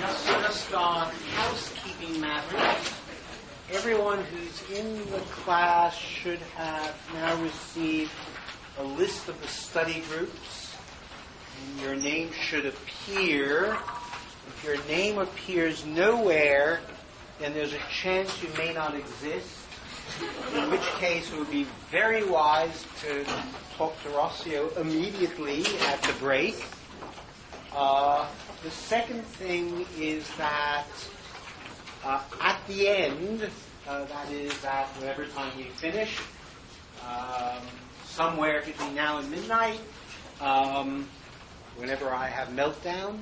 Just on housekeeping matters, everyone who's in the class should have now received a list of the study groups, and your name should appear. If your name appears nowhere, then there's a chance you may not exist, in which case it would be very wise to talk to Rossio immediately at the break. The second thing is that at the end, that is at whatever time we finish, somewhere between now and midnight, whenever I have meltdown,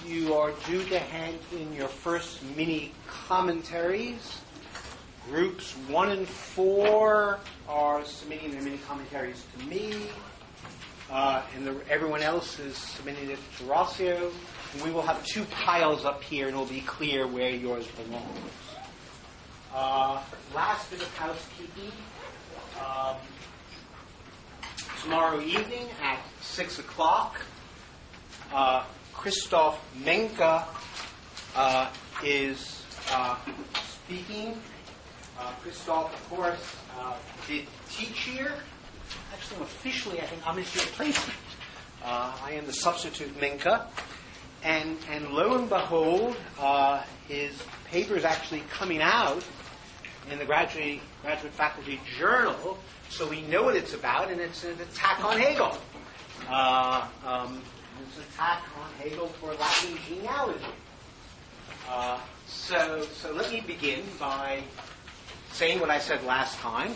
you are due to hand in your first mini commentaries. Groups 1 and 4 are submitting their mini commentaries to me. Everyone else is submitting it to Rossio. And we will have 2 piles up here, and it will be clear where yours belongs. Last bit of housekeeping. Tomorrow evening at 6 o'clock, Christoph Menke is speaking. Christoph, of course, did teach here. Actually, officially, I think I'm his replacement. I am the substitute Menke. And lo and behold, his paper is actually coming out in the graduate faculty journal, so we know what it's about, and it's an attack on Hegel. It's an attack on Hegel for lacking genealogy. So let me begin by saying what I said last time.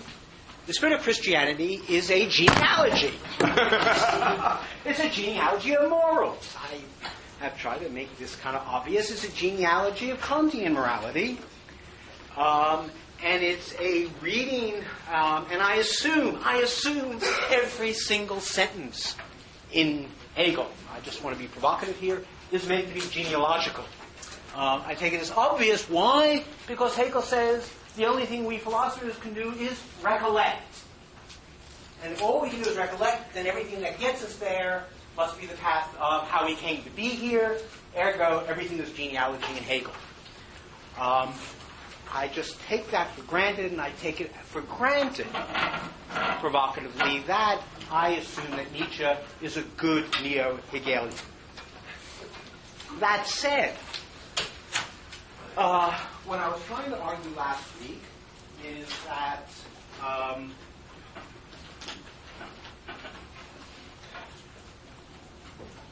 The spirit of Christianity is a genealogy. It's a genealogy of morals. I have tried to make this kind of obvious. It's a genealogy of Kantian morality. And it's a reading, and I assume every single sentence in Hegel, I just want to be provocative here, is meant to be genealogical. I take it as obvious. Why? Because Hegel says the only thing we philosophers can do is recollect. And if all we can do is recollect, then everything that gets us there must be the path of how we came to be here. Ergo, everything is genealogy in Hegel. I just take that for granted, and I take it for granted, provocatively, that I assume that Nietzsche is a good neo-Hegelian. That said, what I was trying to argue last week is that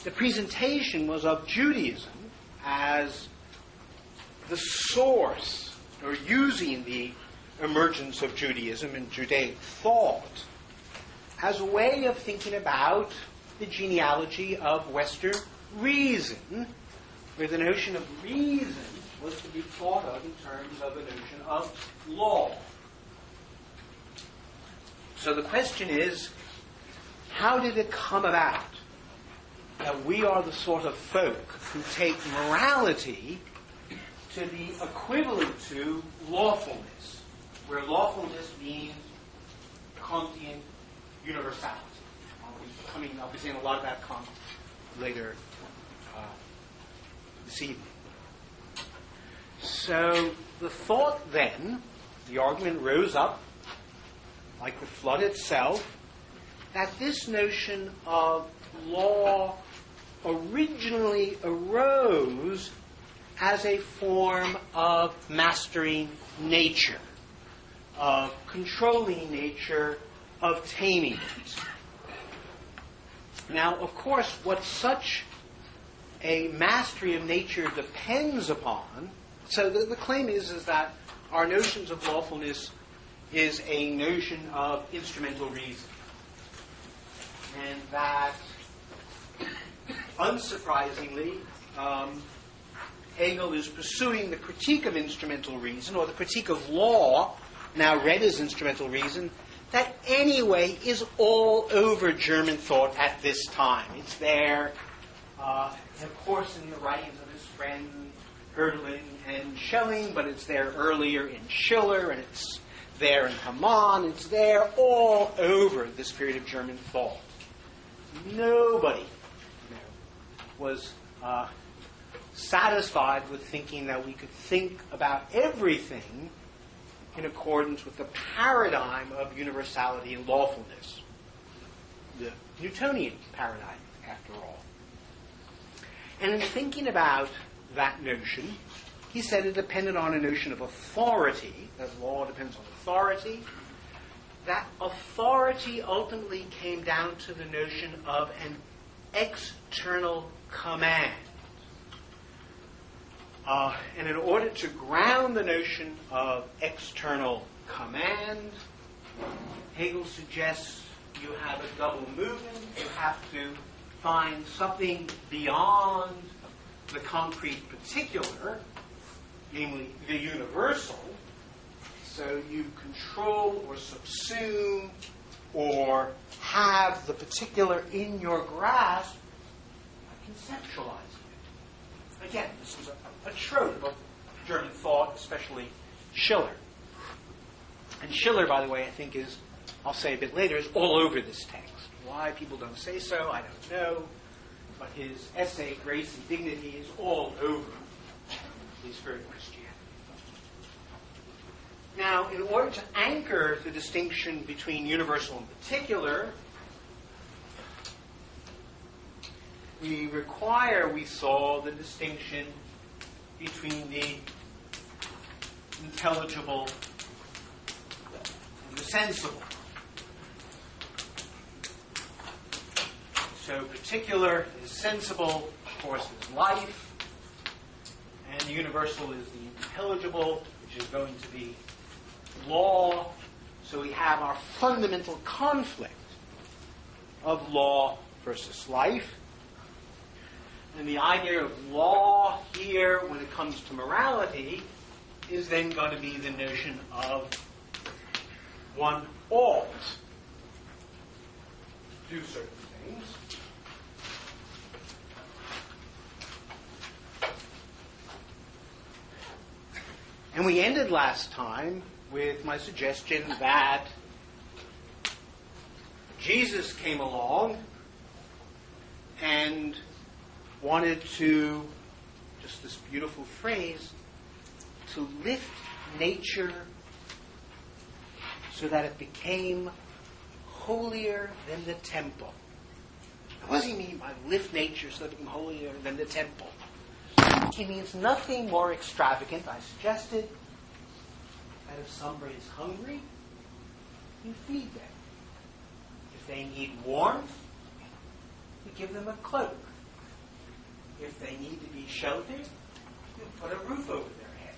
the presentation was of Judaism as the source, or using the emergence of Judaism and Judaic thought as a way of thinking about the genealogy of Western reason, where the notion of reason was to be thought of in terms of the notion of law. So the question is, how did it come about that we are the sort of folk who take morality to be equivalent to lawfulness, where lawfulness means Kantian universality? I'll be saying a lot of that Kant later this evening. So the thought then, the argument rose up, like the flood itself, that this notion of law originally arose as a form of mastering nature, of controlling nature, of taming it. Now, of course, what such a mastery of nature depends upon, so the claim is that our notions of lawfulness is a notion of instrumental reason. And that, unsurprisingly, Hegel is pursuing the critique of instrumental reason, or the critique of law, now read as instrumental reason, that anyway is all over German thought at this time. It's there, of course, in the writings of his friend Hölderlin and Schelling, but it's there earlier in Schiller, and it's there in Hamann. It's there all over this period of German thought. Nobody was satisfied with thinking that we could think about everything in accordance with the paradigm of universality and lawfulness, the Newtonian paradigm, after all. And in thinking about that notion, he said it depended on a notion of authority, that law depends on authority. That authority ultimately came down to the notion of an external command. And in order to ground the notion of external command, Hegel suggests you have a double movement. You have to find something beyond the concrete particular, namely the universal, so you control or subsume or have the particular in your grasp by conceptualizing it. Again, this is a trope of German thought, especially Schiller. And Schiller, by the way, I think is, I'll say a bit later, is all over this text. Why people don't say so, I don't know. But his essay, Grace and Dignity, is all over, at least for Christianity. Now, in order to anchor the distinction between universal and particular, we saw the distinction between the intelligible and the sensible. So particular is sensible, of course, is life, and the universal is the intelligible, which is going to be law. So we have our fundamental conflict of law versus life. And the idea of law here, when it comes to morality, is then going to be the notion of one ought to do certain things. And we ended last time with my suggestion that Jesus came along and wanted to, just this beautiful phrase, to lift nature so that it became holier than the temple. What does he mean by lift nature so that it became holier than the temple? He means nothing more extravagant. I suggested that if somebody is hungry, you feed them. If they need warmth, you give them a cloak. If they need to be sheltered, you put a roof over their head.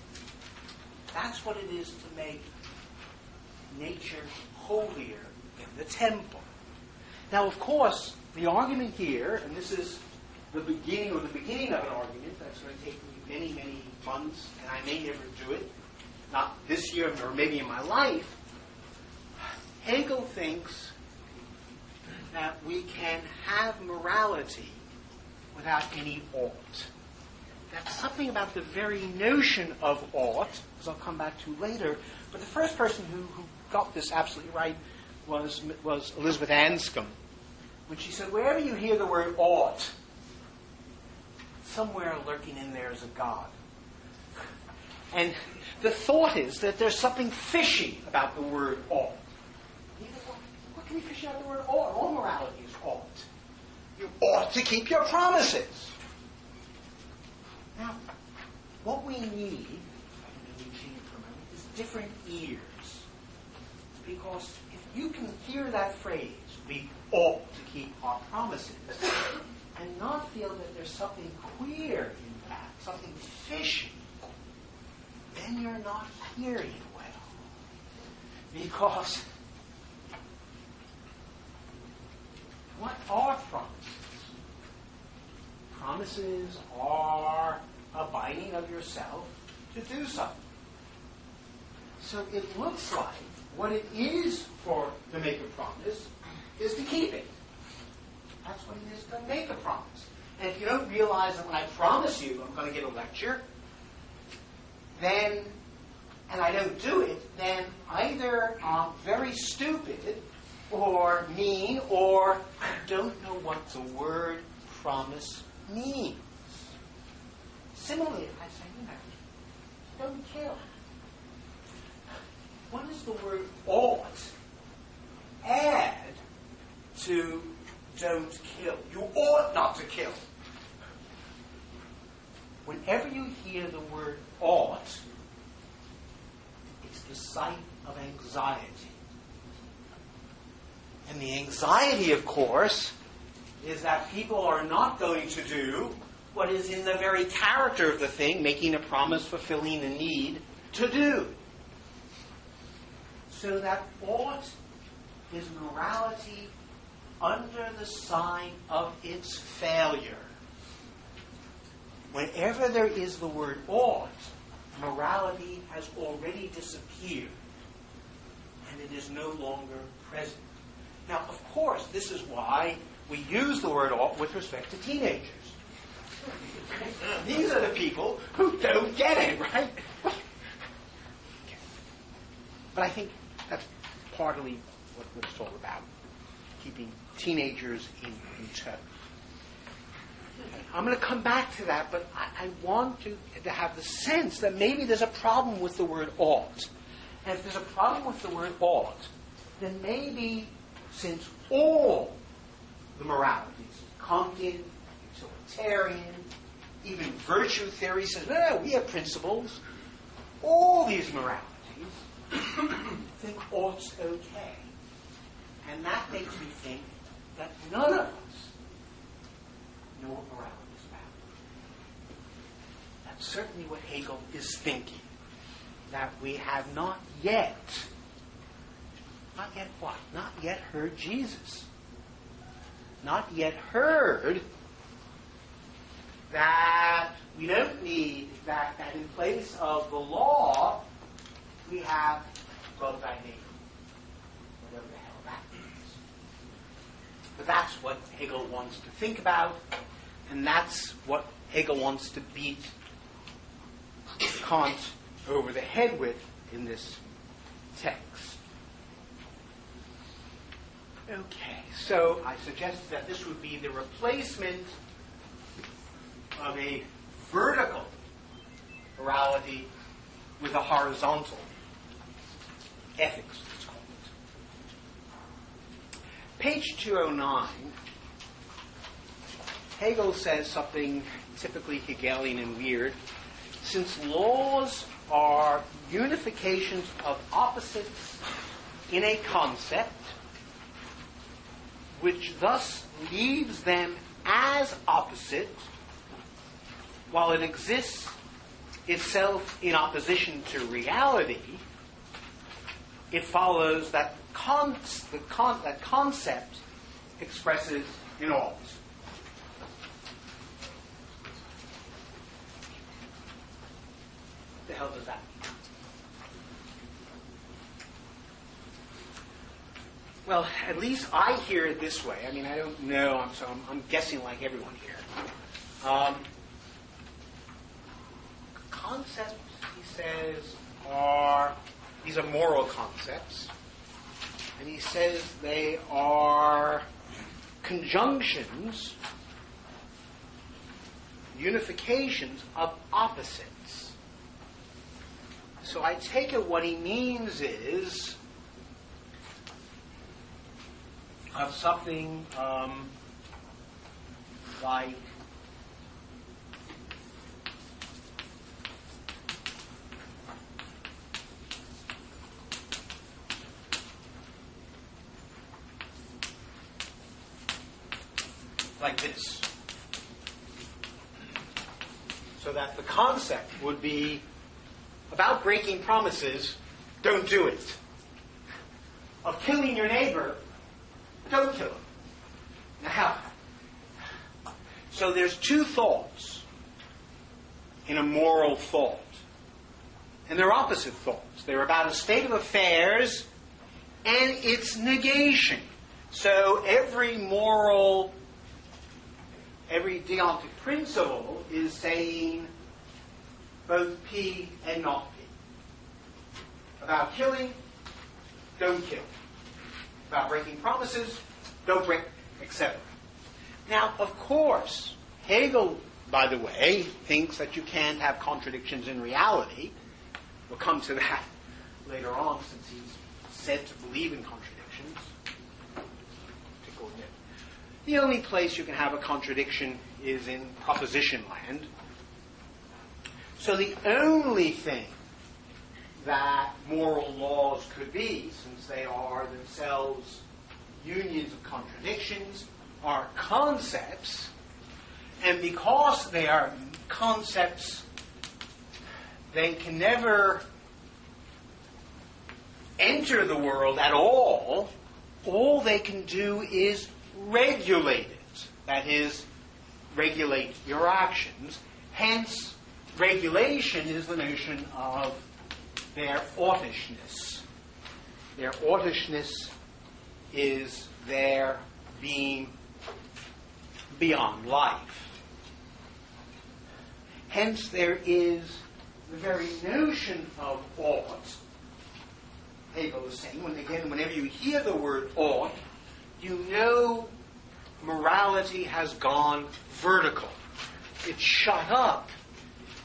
That's what it is to make nature holier than the temple. Now, of course, the argument here, and this is the beginning of an argument that's going to take me many, many months, and I may never do it, not this year or maybe in my life. Hegel thinks that we can have morality without any ought. That's something about the very notion of ought, as I'll come back to later. But the first person who got this absolutely right was Elizabeth Anscombe, when she said, wherever you hear the word ought, somewhere lurking in there is a God. And the thought is that there's something fishy about the word ought. What can be fishy about the word ought? All morality is ought. You ought to keep your promises. Now, what we need, is different ears. Because if you can hear that phrase, we ought to keep our promises, and not feel that there's something queer in that, something fishy, then you're not hearing well. Because what are promises? Promises are a binding of yourself to do something. So it looks like what it is to make a promise is to keep it. That's what it is to make a promise. And if you don't realize that when I promise you I'm going to give a lecture, then, and I don't do it, then either I'm very stupid or mean or don't know what the word promise means. Similarly, if I say, don't kill. What does the word ought add to don't kill? You ought not to kill. Whenever you hear the word ought, it's the site of anxiety. And the anxiety, of course, is that people are not going to do what is in the very character of the thing, making a promise, fulfilling a need, to do. So that ought is morality under the sign of its failure. Whenever there is the word ought, morality has already disappeared, and it is no longer present. Now, of course, this is why we use the word ought with respect to teenagers. These are the people who don't get it, right? But I think that's partly what it's all about, keeping teenagers in tow. I'm going to come back to that, but I want to have the sense that maybe there's a problem with the word ought. And if there's a problem with the word ought, then maybe since all the moralities, Kantian, utilitarian, even virtue theory says, no, we have principles, all these moralities think ought's okay. And that makes me think that none of us know what morality is about. That's certainly what Hegel is thinking. That we have not yet what? Not yet heard Jesus. Not yet heard that we don't need that in place of the law, we have love thy neighbor. Whatever the hell that means. But that's what Hegel wants to think about, and that's what Hegel wants to beat Kant over the head with in this text. Okay, so I suggested that this would be the replacement of a vertical morality with a horizontal ethics, let's call it. Page 209, Hegel says something typically Hegelian and weird. Since laws are unifications of opposites in a concept, which thus leaves them as opposite, while it exists itself in opposition to reality, it follows that that concept expresses in ought. What the hell does that mean? Well, at least I hear it this way. I mean, I don't know, so I'm guessing like everyone here. Concepts, he says, these are moral concepts. And he says they are conjunctions, unifications of opposites. So I take it what he means is of something like this. So that the concept would be about breaking promises, don't do it. Of killing your neighbor, don't kill him. Now, so there's two thoughts in a moral thought. And they're opposite thoughts. They're about a state of affairs and its negation. So every deontic principle is saying both P and not P. About killing, don't kill. About breaking promises, don't break, etc. Now, of course, Hegel by the way, thinks that you can't have contradictions in reality. We'll come to that later on, since he's said to believe in contradictions. The only place you can have a contradiction is in proposition land. So the only thing that moral laws could be, since they are themselves unions of contradictions, are concepts. And because they are concepts, they can never enter the world at all. All they can do is regulate it. That is, regulate your actions. Hence, regulation is the notion of their oughtishness. Their oughtishness is their being beyond life. Hence, there is the very notion of ought. Hegel is saying, whenever you hear the word ought, you know morality has gone vertical. It's shot up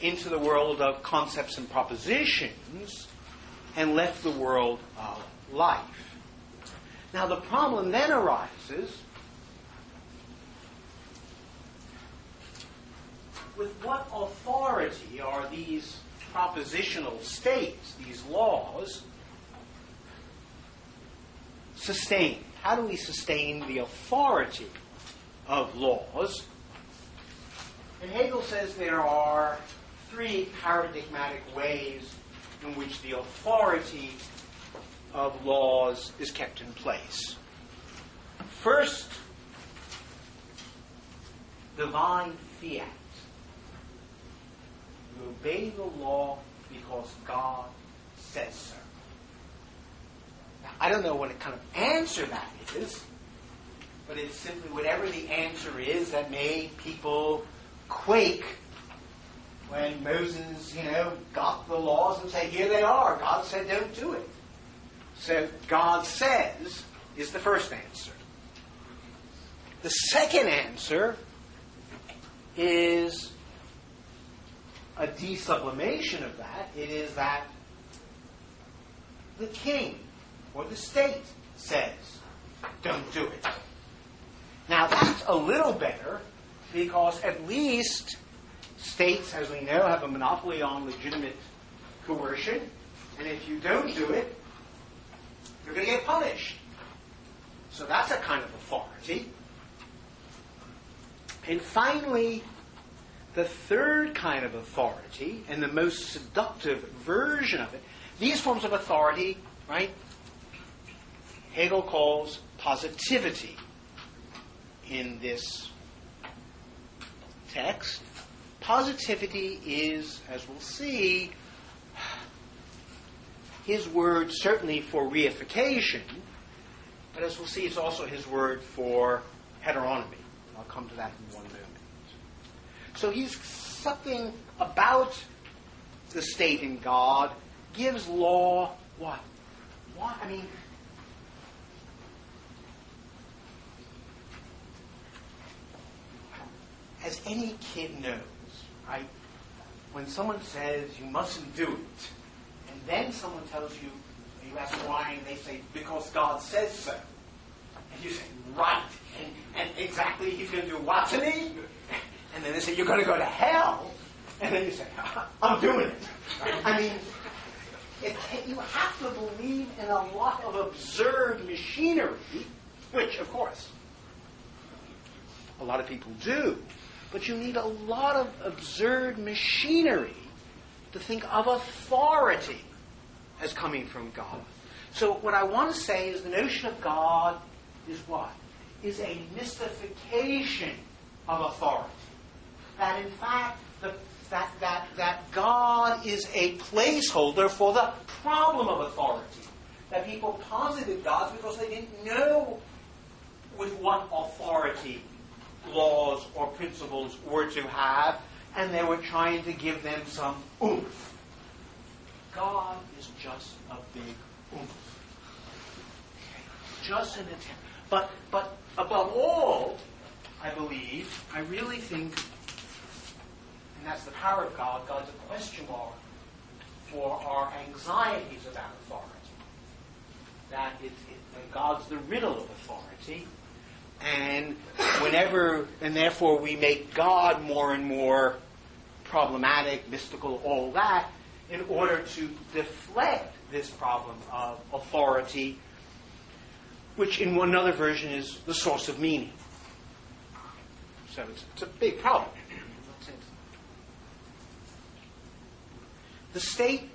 into the world of concepts and propositions and left the world of life. Now the problem then arises with what authority are these propositional states, these laws, sustained? How do we sustain the authority of laws? And Hegel says there are three paradigmatic ways in which the authority of laws is kept in place. First, divine fiat. You obey the law because God says so. Now, I don't know what kind of answer that is, but it's simply whatever the answer is that made people quake when Moses, got the laws and say, here they are. God said don't do it. So God says is the first answer. The second answer is a desublimation of that. It is that the king or the state says, don't do it. Now that's a little better because at least states, as we know, have a monopoly on legitimate coercion. And if you don't do it, you're going to get punished. So that's a kind of authority. And finally, the third kind of authority, and the most seductive version of it, these forms of authority, right, Hegel calls positivity in this text. Positivity is, as we'll see, his word certainly for reification, but as we'll see, it's also his word for heteronomy. I'll come to that in one moment. So he's something about the state in God, gives law what? What? I mean, as any kid knows, right? When someone says you mustn't do it, and then someone tells you, you ask why, and they say, because God says so. And you say, right. And exactly, he's going to do what to me? And then they say, you're going to go to hell. And then you say, I'm doing it. I mean, you have to believe in a lot of absurd machinery, which, of course, a lot of people do. But you need a lot of absurd machinery to think of authority as coming from God. So what I want to say is the notion of God is what? Is a mystification of authority. That in fact, that God is a placeholder for the problem of authority. That people posited God because they didn't know with what authority laws or principles were to have, and they were trying to give them some oomph. God is just a big oomph. Just an attempt. But above all, I believe, I really think that's the power of God. God's a question mark for our anxieties about authority. That God's the riddle of authority, and therefore we make God more and more problematic, mystical, all that, in order to deflect this problem of authority, which in another version is the source of meaning. So it's a big problem. The state,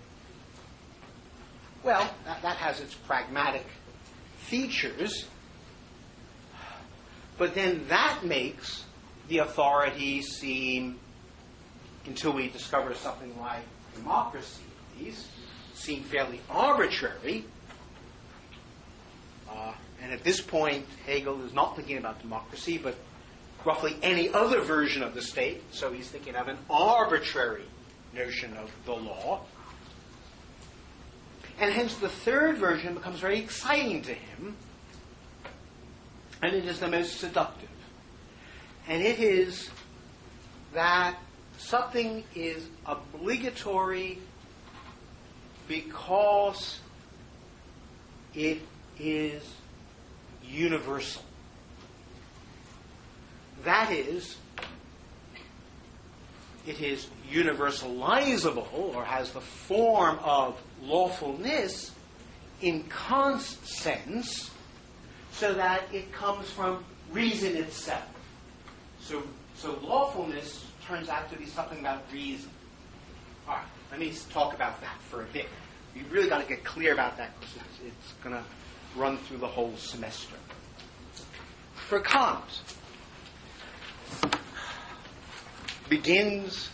well, that has its pragmatic features, but then that makes the authority seem, until we discover something like democracy, at least, seem fairly arbitrary. And at this point, Hegel is not thinking about democracy, but roughly any other version of the state. So he's thinking of an arbitrary notion of the law. And hence the third version becomes very exciting to him, and it is the most seductive. And it is that something is obligatory because it is universal. That is, it is universalizable, or has the form of lawfulness in Kant's sense, so that it comes from reason itself. So lawfulness turns out to be something about reason. All right, let me talk about that for a bit. You've really got to get clear about that, because it's going to run through the whole semester. For Kant, begins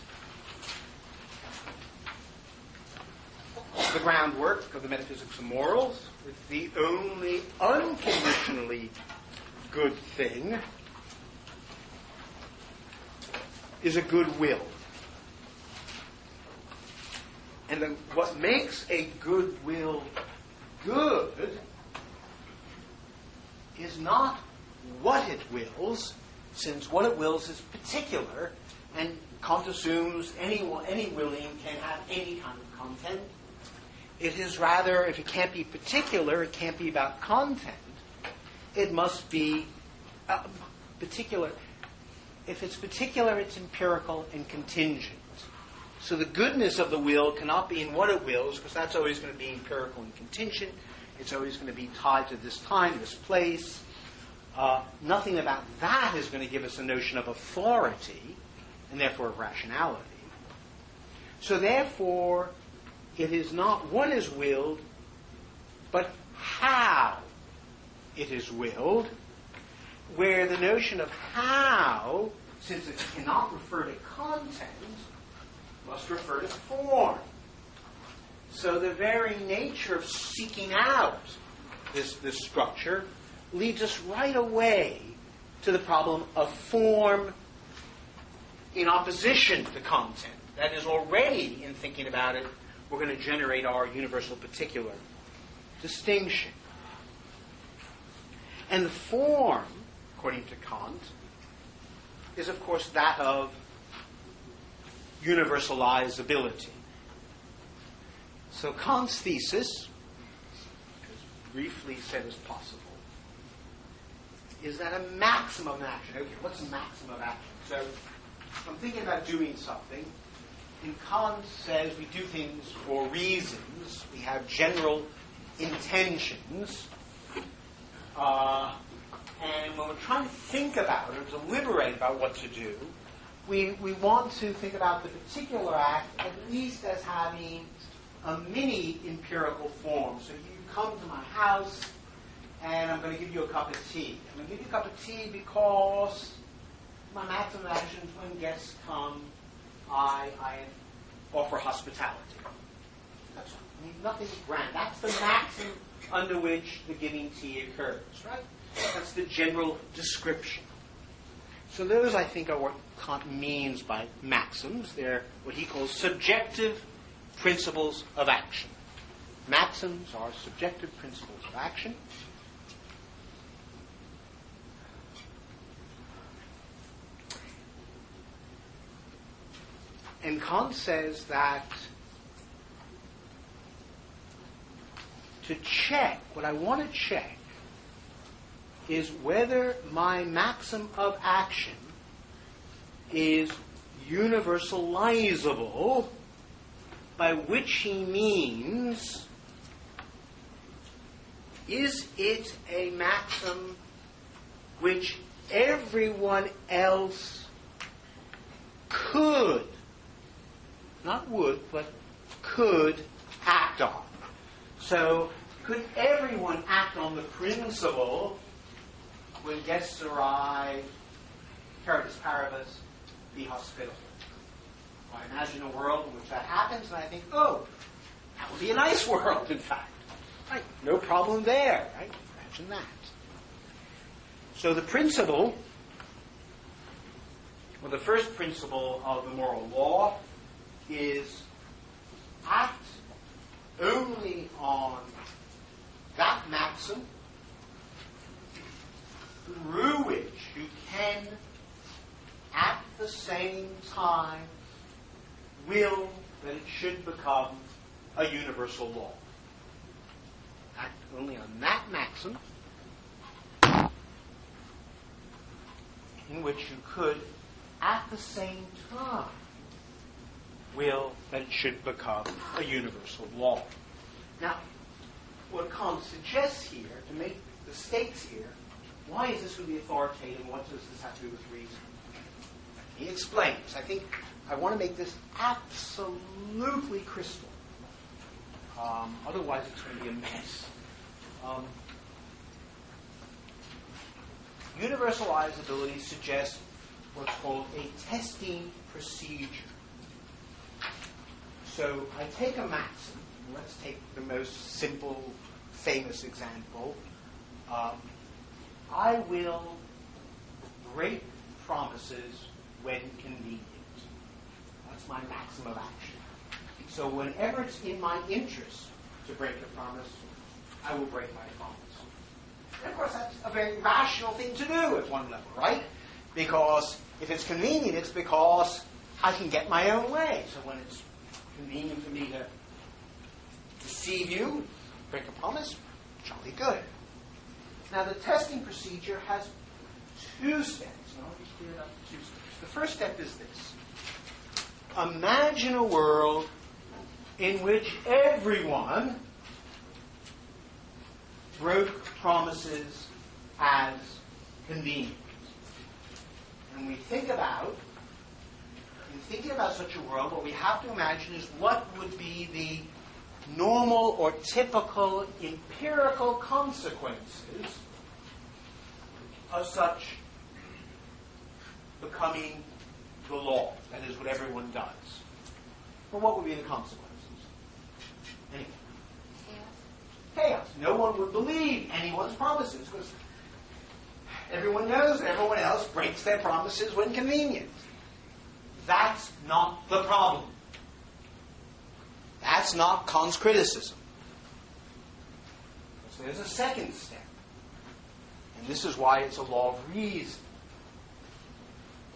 the groundwork of the metaphysics of morals with the only unconditionally good thing is a good will. And what makes a good will good is not what it wills, since what it wills is particular, and Kant assumes any willing can have any kind of content. It is rather, if it can't be particular, it can't be about content. It must be particular. If it's particular, it's empirical and contingent. So the goodness of the will cannot be in what it wills, because that's always going to be empirical and contingent. It's always going to be tied to this time, this place. Nothing about that is going to give us a notion of authority, and therefore of rationality. So therefore, it is not what is willed, but how it is willed, where the notion of how, since it cannot refer to content, must refer to form. So the very nature of seeking out this structure leads us right away to the problem of form in opposition to content. That is, already in thinking about it, we're going to generate our universal particular distinction. And the form, according to Kant, is of course that of universalizability. So Kant's thesis, as briefly said as possible, is that a maximum of action. Okay, what's a maximum of action? So I'm thinking about doing something, and Kant says we do things for reasons. We have general intentions. And when we're trying to think about it, or deliberate about what to do, we want to think about the particular act at least as having a mini empirical form. So you come to my house, and I'm going to give you a cup of tea. I'm going to give you a cup of tea because my maximum action is when guests come, I offer hospitality. That's right. I mean, nothing grand. That's the maxim under which the giving tea occurs, right? That's the general description. So those, I think, are what Kant means by maxims. They're what he calls subjective principles of action. Maxims are subjective principles of action. And Kant says that to check, what I want to check is whether my maxim of action is universalizable, by which he means, is it a maxim which everyone else could, not would, but could act on? So, could everyone act on the principle when guests arrive, paribus paribus, be hospitable? I imagine a world in which that happens, and I think, oh, that would be a nice world, in fact. Right? No problem there, right? Imagine that. So the principle, well, the first principle of the moral law is act only on that maxim through which you can, at the same time, will that it should become a universal law. Act only on that maxim in which you could, at the same time, will that it should become a universal law. Now, what Kant suggests here, to make the stakes here, why is this really authoritative? What does this have to do with reason? He explains. I think I want to make this absolutely crystal. Otherwise, it's going to be a mess. Universalizability suggests what's called a testing procedure. So I take a maxim. Let's take the most simple, famous example. I will break promises when convenient. That's my maxim of action. So whenever it's in my interest to break a promise, I will break my promise. And of course, that's a very rational thing to do at one level, right? Because if it's convenient, it's because I can get my own way. So when it's convenient for me to deceive you, break a promise, jolly good. Now, the testing procedure has two steps. I'll just clear it up in 2 steps. The first step is this. Imagine a world in which everyone broke promises as convenient. And in thinking about such a world, what we have to imagine is what would be the normal or typical empirical consequences of such becoming the law. That is what everyone does. Well, what would be the consequences? Anything. Chaos. No one would believe anyone's promises because everyone knows that everyone else breaks their promises when convenient. That's not the problem. That's not Kant's criticism. So there's a second step. And this is why it's a law of reason.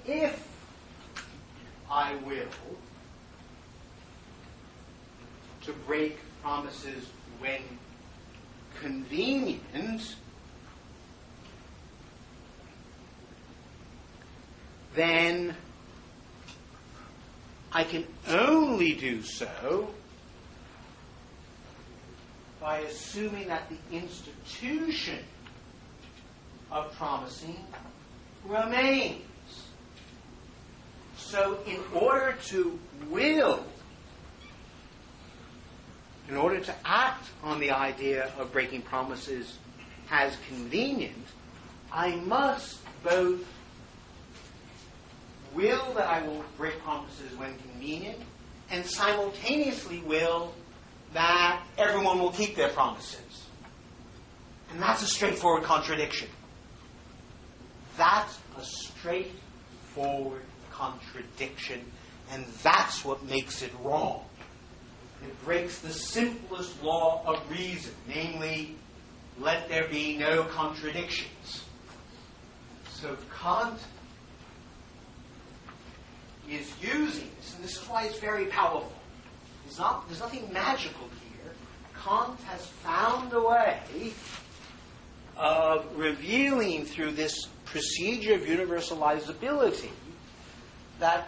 If I will to break promises when convenient, then I can only do so by assuming that the institution of promising remains. So in order to will, in order to act on the idea of breaking promises as convenient, I must both will that I will break promises when convenient and simultaneously will that everyone will keep their promises. And that's a straightforward contradiction. That's a straightforward contradiction, and that's what makes it wrong. It breaks the simplest law of reason, namely, let there be no contradictions. So Kant is using this, and this is why it's very powerful. There's nothing magical here. Kant has found a way of revealing through this procedure of universalizability that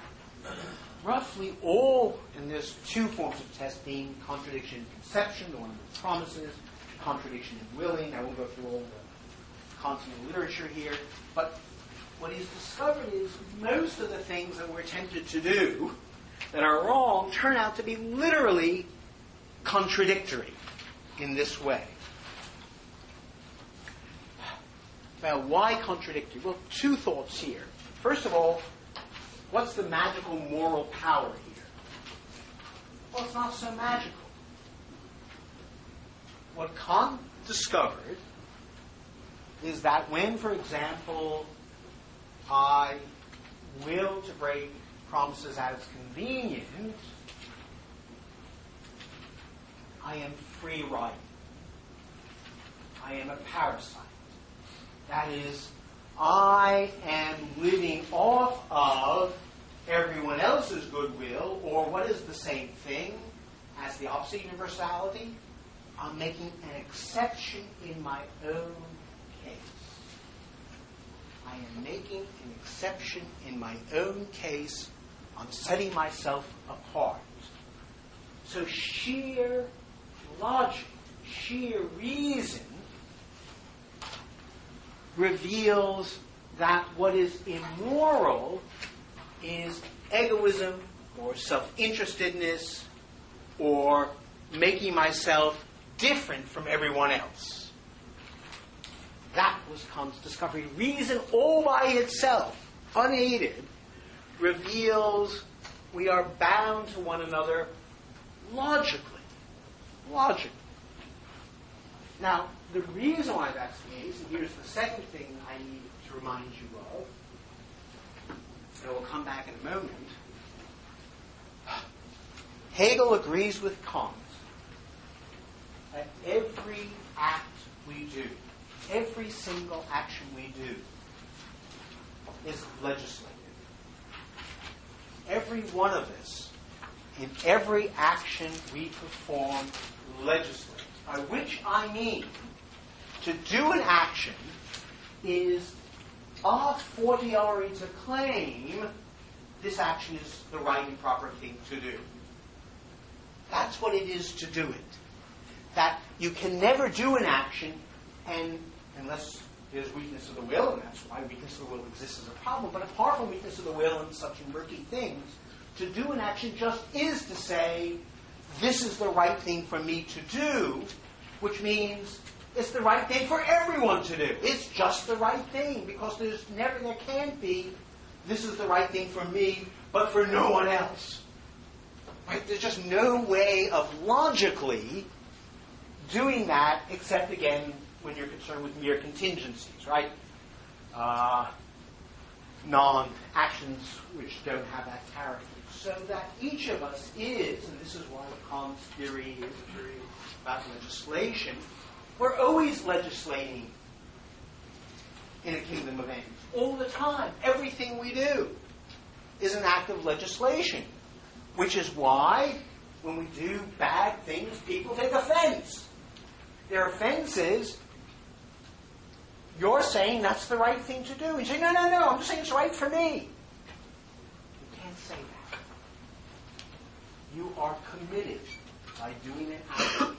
roughly all, and there's two forms of testing, contradiction and conception, the one that promises, contradiction and willing. I won't go through all the Kantian literature here, but what he's discovered is most of the things that we're tempted to do that are wrong turn out to be literally contradictory in this way. Now, why contradictory? Well, two thoughts here. First of all, what's the magical moral power here? Well, it's not so magical. What Kant discovered is that when, for example, I will to break promises as convenient, I am free riding. I am a parasite. That is, I am living off of everyone else's goodwill, or what is the same thing as the opposite universality? I'm making an exception in my own case. I am making an exception in my own case. I'm setting myself apart. So sheer logic, sheer reason reveals that what is immoral is egoism or self-interestedness or making myself different from everyone else. That was Kant's discovery. Reason all by itself, unaided, reveals we are bound to one another logically. Logically. Now, the reason why that's the case, and here's the second thing I need to remind you of, and we'll come back in a moment. Hegel agrees with Kant that every act we do, every single action we do, is legislative. Every one of us, in every action we perform, legislates. By which I mean, to do an action is a fortiori to claim this action is the right and proper thing to do. That's what it is to do it. That you can never do an action unless there's weakness of the will, and that's why weakness of the will exists as a problem. But apart from weakness of the will and such murky things, to do an action just is to say, this is the right thing for me to do, which means it's the right thing for everyone to do. It's just the right thing, because there can't be, this is the right thing for me, but for no one else. Right? There's just no way of logically doing that, except, again, when you're concerned with mere contingencies, right? Non-actions which don't have that character. So that each of us is, and this is why Kant's theory is a theory about legislation, we're always legislating in a kingdom of ends. All the time. Everything we do is an act of legislation. Which is why, when we do bad things, people take offense. Their offense is, you're saying that's the right thing to do. And you say, no, I'm just saying it's right for me. You can't say that. You are committed by doing it to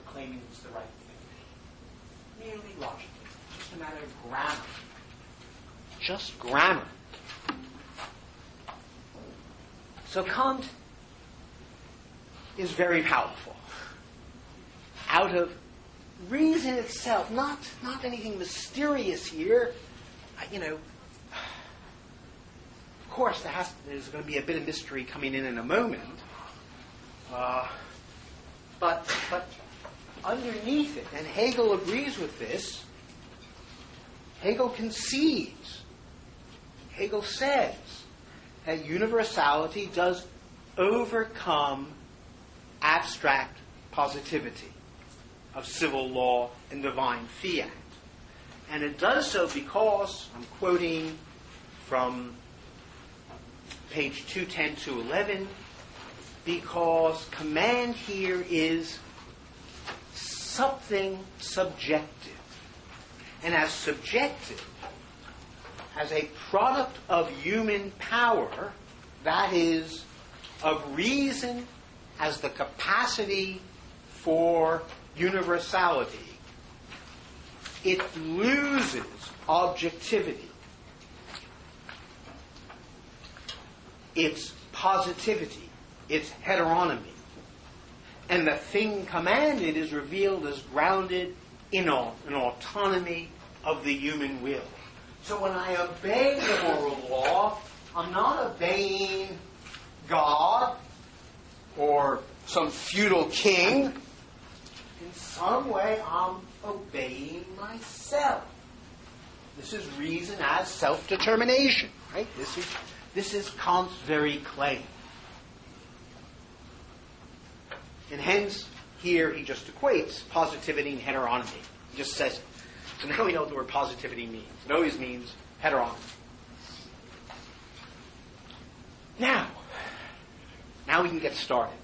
claiming it's the right thing. Merely logically. Just a matter of grammar. Just grammar. So Kant is very powerful. Out of reason itself, not anything mysterious here. Of course, there's going to be a bit of mystery coming in a moment. But underneath it, and Hegel agrees with this, Hegel concedes, Hegel says that universality does overcome abstract positivity of civil law and divine fiat. And it does so because, I'm quoting from page 210, 211, because command here is something subjective. And as subjective, as a product of human power, that is, of reason as the capacity for universality, it loses objectivity, its positivity, its heteronomy. And the thing commanded is revealed as grounded in an autonomy of the human will. So when I obey the moral law, I'm not obeying God or some feudal king. In some way, I'm obeying myself. This is reason as self-determination, right? This is Kant's very claim. And hence, here he just equates positivity and heteronomy. He just says it. So now we know what the word positivity means. It always means heteronomy. Now we can get started.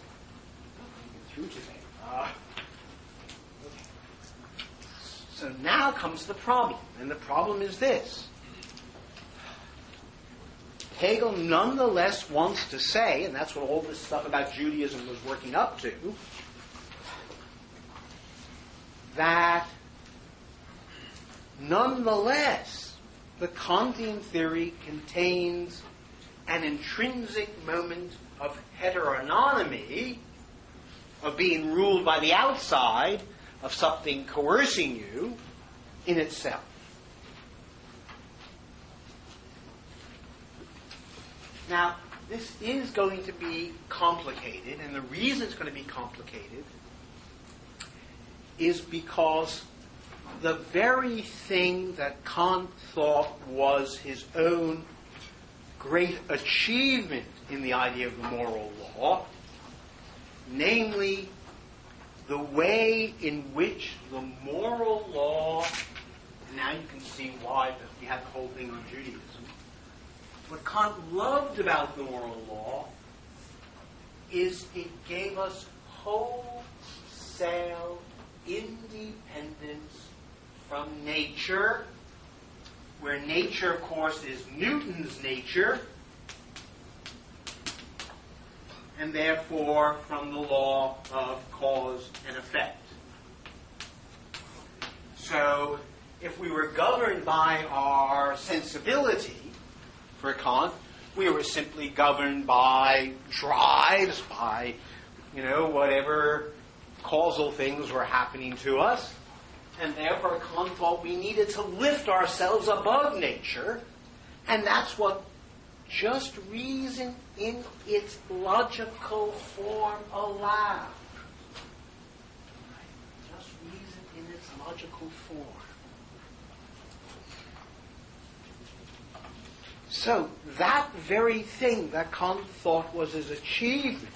Get through today. Okay. So now comes the problem. And the problem is this. Hegel nonetheless wants to say, and that's what all this stuff about Judaism was working up to, that nonetheless the Kantian theory contains an intrinsic moment of heteronomy, of being ruled by the outside, of something coercing you in itself. Now, this is going to be complicated, and the reason it's going to be complicated is because the very thing that Kant thought was his own great achievement in the idea of the moral law, namely the way in which the moral law, and now you can see why we had the whole thing on Judaism, what Kant loved about the moral law is it gave us wholesale independence from nature, where nature, of course, is Newton's nature, and therefore from the law of cause and effect. So, if we were governed by our sensibility, for Kant, we were simply governed by drives, by, whatever causal things were happening to us. And therefore, Kant thought we needed to lift ourselves above nature. And that's what just reason in its logical form allowed. Just reason in its logical form. So, that very thing that Kant thought was his achievement,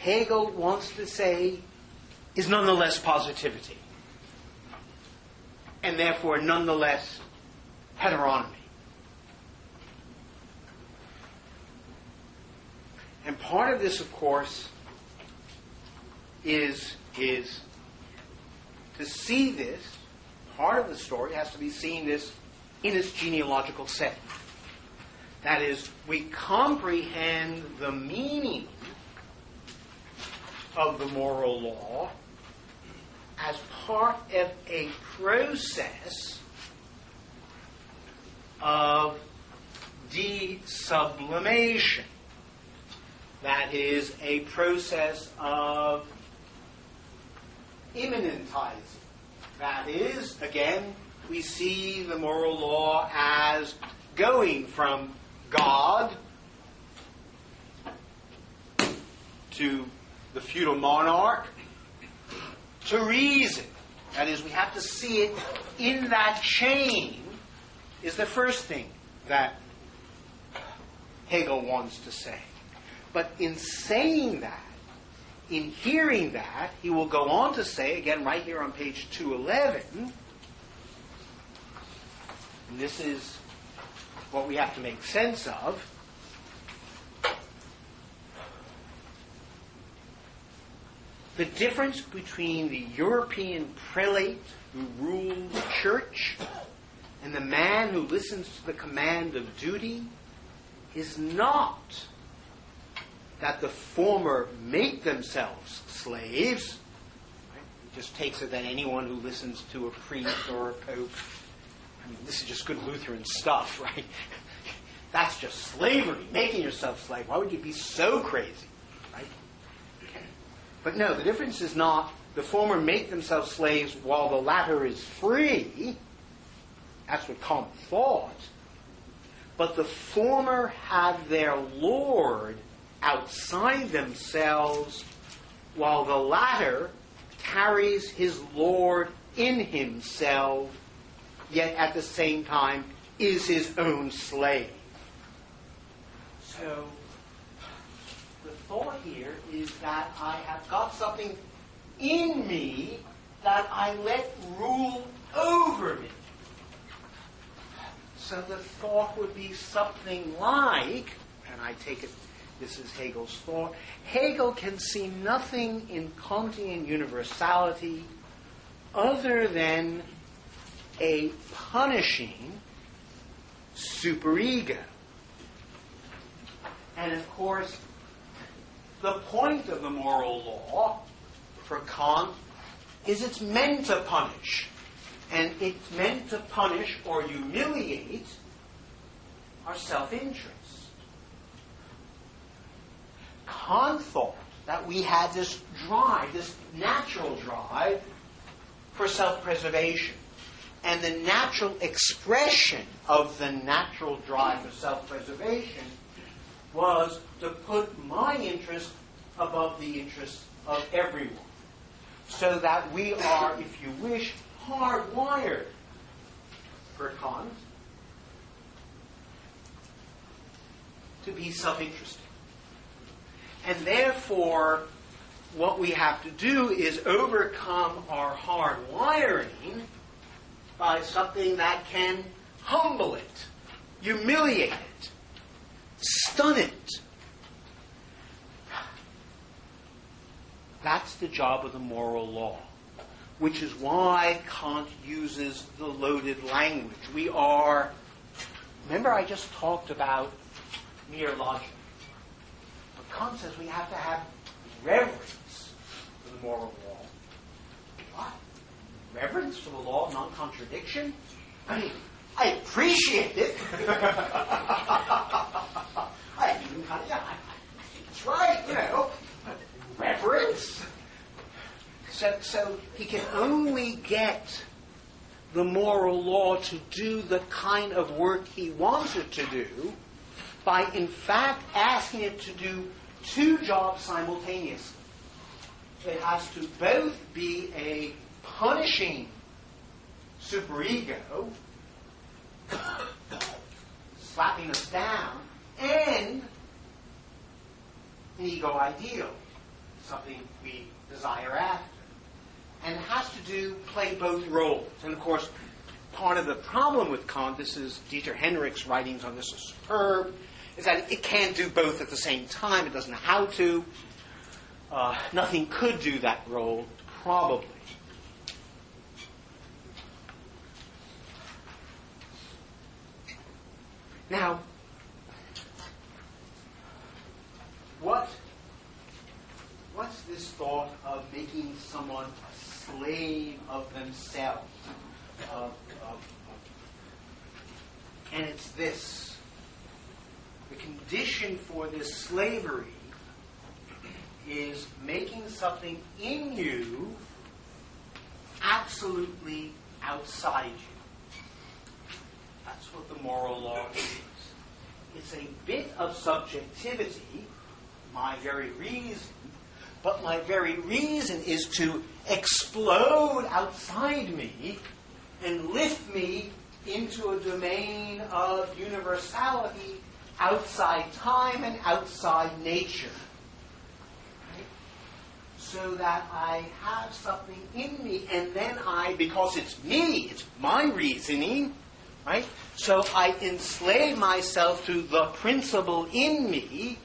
Hegel wants to say is nonetheless positivity. And therefore, nonetheless, heteronomy. And part of this, of course, is to see this, part of the story has to be seeing this in its genealogical setting. That is, we comprehend the meaning of the moral law as part of a process of de-sublimation. That is, a process of immanentizing. That is, again, we see the moral law as going from God to the feudal monarch to reason. That is, we have to see it in that chain, is the first thing that Hegel wants to say. But in saying that, in hearing that, he will go on to say, again right here on page 211, and this is what we have to make sense of. The difference between the European prelate who rules church and the man who listens to the command of duty is not that the former make themselves slaves. Right? It just takes it that anyone who listens to a priest or a pope, I mean, this is just good Lutheran stuff, right? That's just slavery, making yourself slave. Why would you be so crazy, right? But no, the difference is not the former make themselves slaves while the latter is free. That's what Kant thought. But the former have their Lord outside themselves, while the latter carries his Lord in himself, yet at the same time is his own slave. So, the thought here is that I have got something in me that I let rule over me. So the thought would be something like, and I take it this is Hegel's thought, Hegel can see nothing in Kantian universality other than a punishing superego. And of course, the point of the moral law for Kant is it's meant to punish. And it's meant to punish or humiliate our self-interest. Kant thought that we had this drive, this natural drive for self-preservation. And the natural expression of the natural drive for self-preservation was to put my interest above the interest of everyone. So that we are, if you wish, hardwired for Kant to be self-interested. And therefore, what we have to do is overcome our hardwiring by something that can humble it, humiliate it, stun it. That's the job of the moral law, which is why Kant uses the loaded language. We are, remember I just talked about mere logic. But Kant says we have to have reverence for the moral law. What? Reverence for the law of non-contradiction? I mean, I appreciate it. I even kind of, I think it's right, you know. Reverence. So he can only get the moral law to do the kind of work he wants it to do by, in fact, asking it to do two jobs simultaneously. It has to both be a punishing superego, slapping us down, and an ego ideal, something we desire after. And it has to play both roles. And of course, part of the problem with Kant, this is Dieter Henrich's writings on this are superb, is that it can't do both at the same time. It doesn't know how to. Nothing could do that role, probably. Now, what's this thought of making someone a slave of themselves? And it's this. The condition for this slavery is making something in you absolutely outside you. That's what the moral law is. It's a bit of subjectivity, my very reason, but my very reason is to explode outside me and lift me into a domain of universality outside time and outside nature. Right? So that I have something in me, and then because it's me, it's my reasoning, Right? So I enslave myself to the principle in me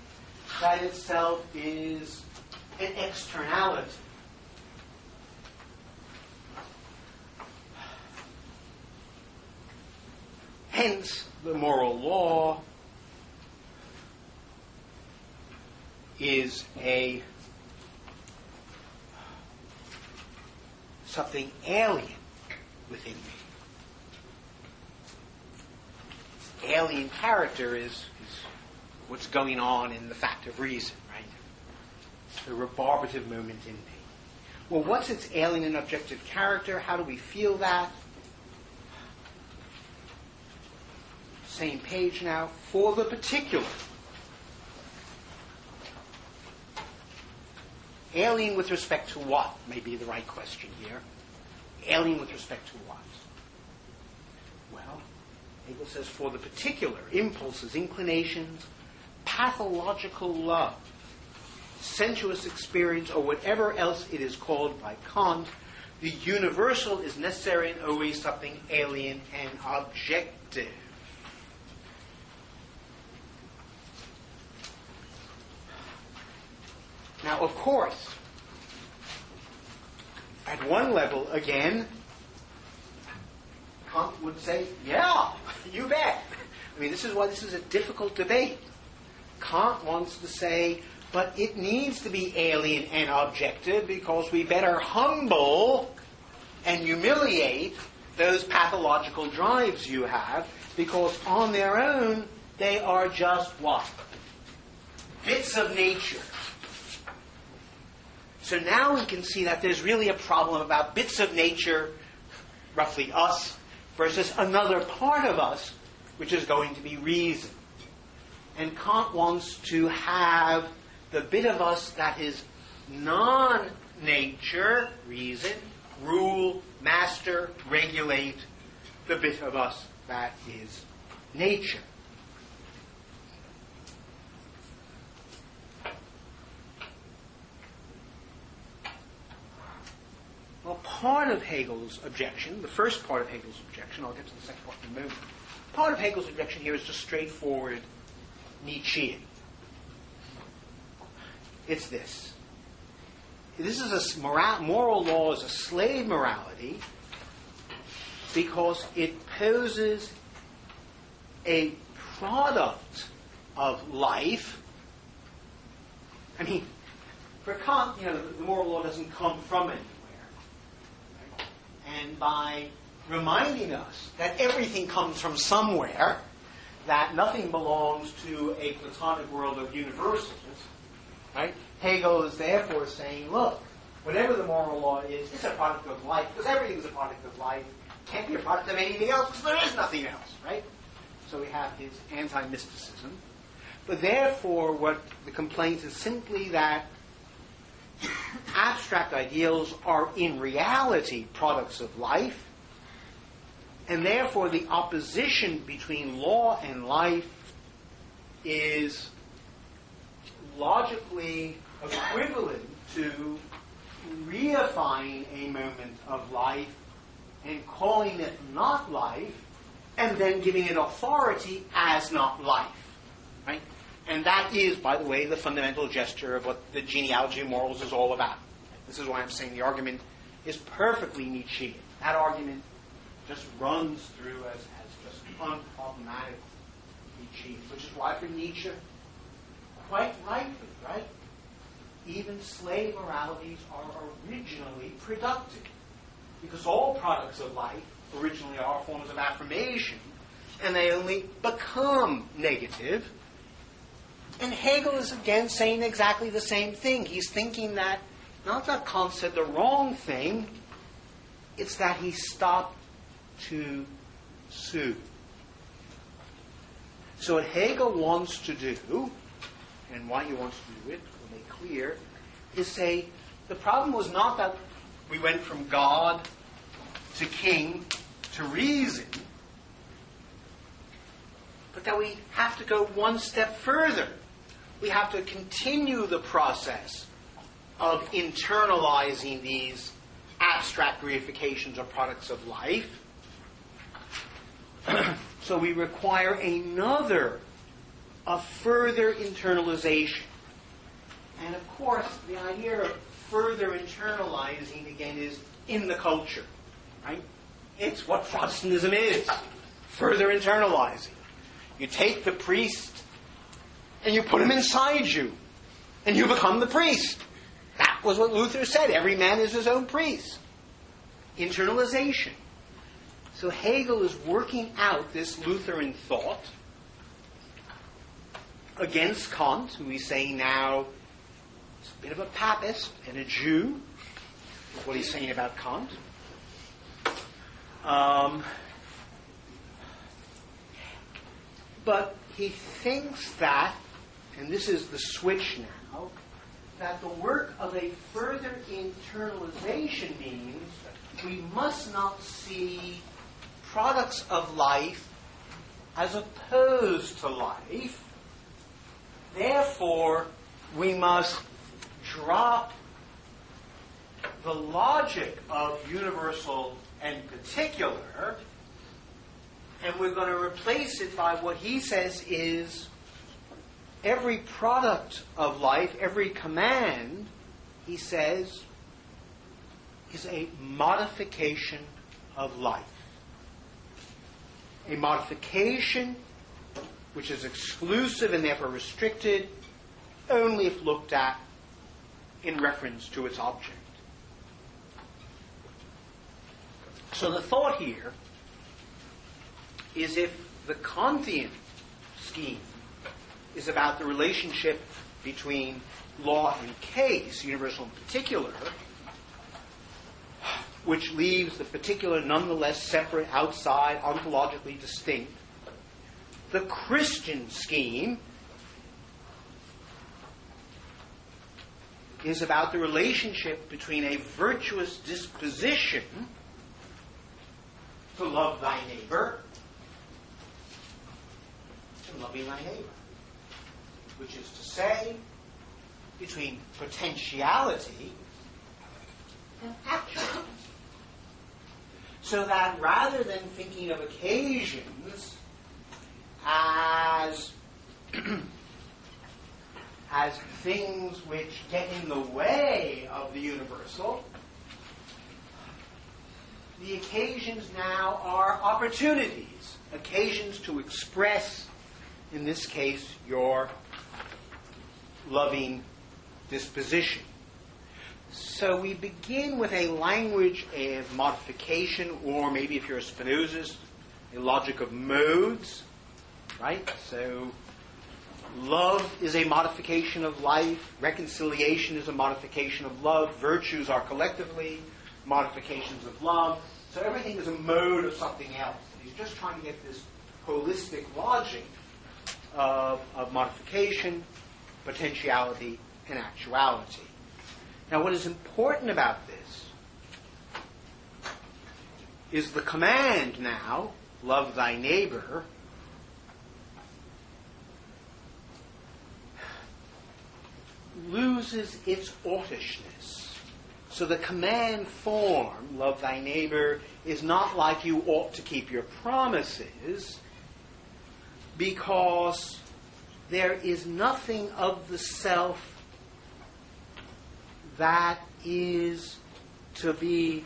that itself is an externality. Hence, the moral law is something alien within me. Alien character is what's going on in the fact of reason, right? It's the rebarbative moment in me. Well, what's its alien and objective character? How do we feel that? Same page now. For the particular. Alien with respect to what may be the right question here. Alien with respect to what? Well, Hegel says for the particular, impulses, inclinations, pathological love, sensuous experience, or whatever else it is called by Kant, the universal is necessary and always something alien and objective. Now, of course, at one level, again, Kant would say, yeah, you bet. I mean, this is why this is a difficult debate. Kant wants to say, but it needs to be alien and objective because we better humble and humiliate those pathological drives you have because on their own, they are just what? Bits of nature. So now we can see that there's really a problem about bits of nature, roughly us, versus another part of us, which is going to be reason. And Kant wants to have the bit of us that is non-nature, reason, rule, master, regulate, the bit of us that is nature. Well, part of Hegel's objection, the first part of Hegel's objection, I'll get to the second part in a moment, part of Hegel's objection here is just straightforward Nietzschean. It's this. This is moral law is a slave morality because it poses a product of life. I mean, for Kant, the moral law doesn't come from anywhere. Right? And by reminding us that everything comes from somewhere, that nothing belongs to a Platonic world of universals, right? Hegel is therefore saying, look, whatever the moral law is, it's a product of life, because everything is a product of life. Can't be a product of anything else, because there is nothing else, right? So we have his anti-mysticism. But therefore, what the complaint is simply that abstract ideals are in reality products of life, and therefore the opposition between law and life is logically equivalent to reifying a moment of life and calling it not life, and then giving it authority as not life. Right? And that is, by the way, the fundamental gesture of what the genealogy of morals is all about. This is why I'm saying the argument is perfectly Nietzschean. That argument just runs through as just unproblematic Nietzschean, which is why for Nietzsche, quite rightly, right? Even slave moralities are originally productive. Because all products of life originally are forms of affirmation, and they only become negative. And Hegel is again saying exactly the same thing. He's thinking that, not that Kant said the wrong thing, it's that he stopped to soothe. So what Hegel wants to do, and why he wants to do it, we'll make clear, is say the problem was not that we went from God to king to reason, but that we have to go one step further. We have to continue the process of internalizing these abstract reifications or products of life So we require a further internalization. And of course, the idea of further internalizing, again, is in the culture, right? It's what Protestantism is, further internalizing. You take the priest and you put him inside you, and you become the priest. That was what Luther said. Every man is his own priest. Internalization. So Hegel is working out this Lutheran thought against Kant, who he's saying now is a bit of a papist and a Jew, is what he's saying about Kant. But he thinks that, and this is the switch now, that the work of a further internalization means we must not see products of life as opposed to life. Therefore, we must drop the logic of universal and particular, and we're going to replace it by what he says is every product of life, every command, he says, is a modification of life. A modification which is exclusive and therefore restricted only if looked at in reference to its object. So the thought here is if the Kantian scheme is about the relationship between law and case, universal and particular, which leaves the particular nonetheless separate, outside, ontologically distinct, the Christian scheme is about the relationship between a virtuous disposition to love thy neighbor and loving thy neighbor, which is to say, between potentiality and actuality. So that rather than thinking of occasions as things which get in the way of the universal, the occasions now are opportunities, occasions to express, in this case, your loving disposition. So we begin with a language of modification, or maybe if you're a Spinozist, a logic of modes, right? So love is a modification of life, reconciliation is a modification of love, virtues are collectively modifications of love. So everything is a mode of something else. He's just trying to get this holistic logic of modification, potentiality, and actuality. Now, what is important about this is the command now, love thy neighbor, loses its oughtishness. So the command form, love thy neighbor, is not like you ought to keep your promises, because there is nothing of the self that is to be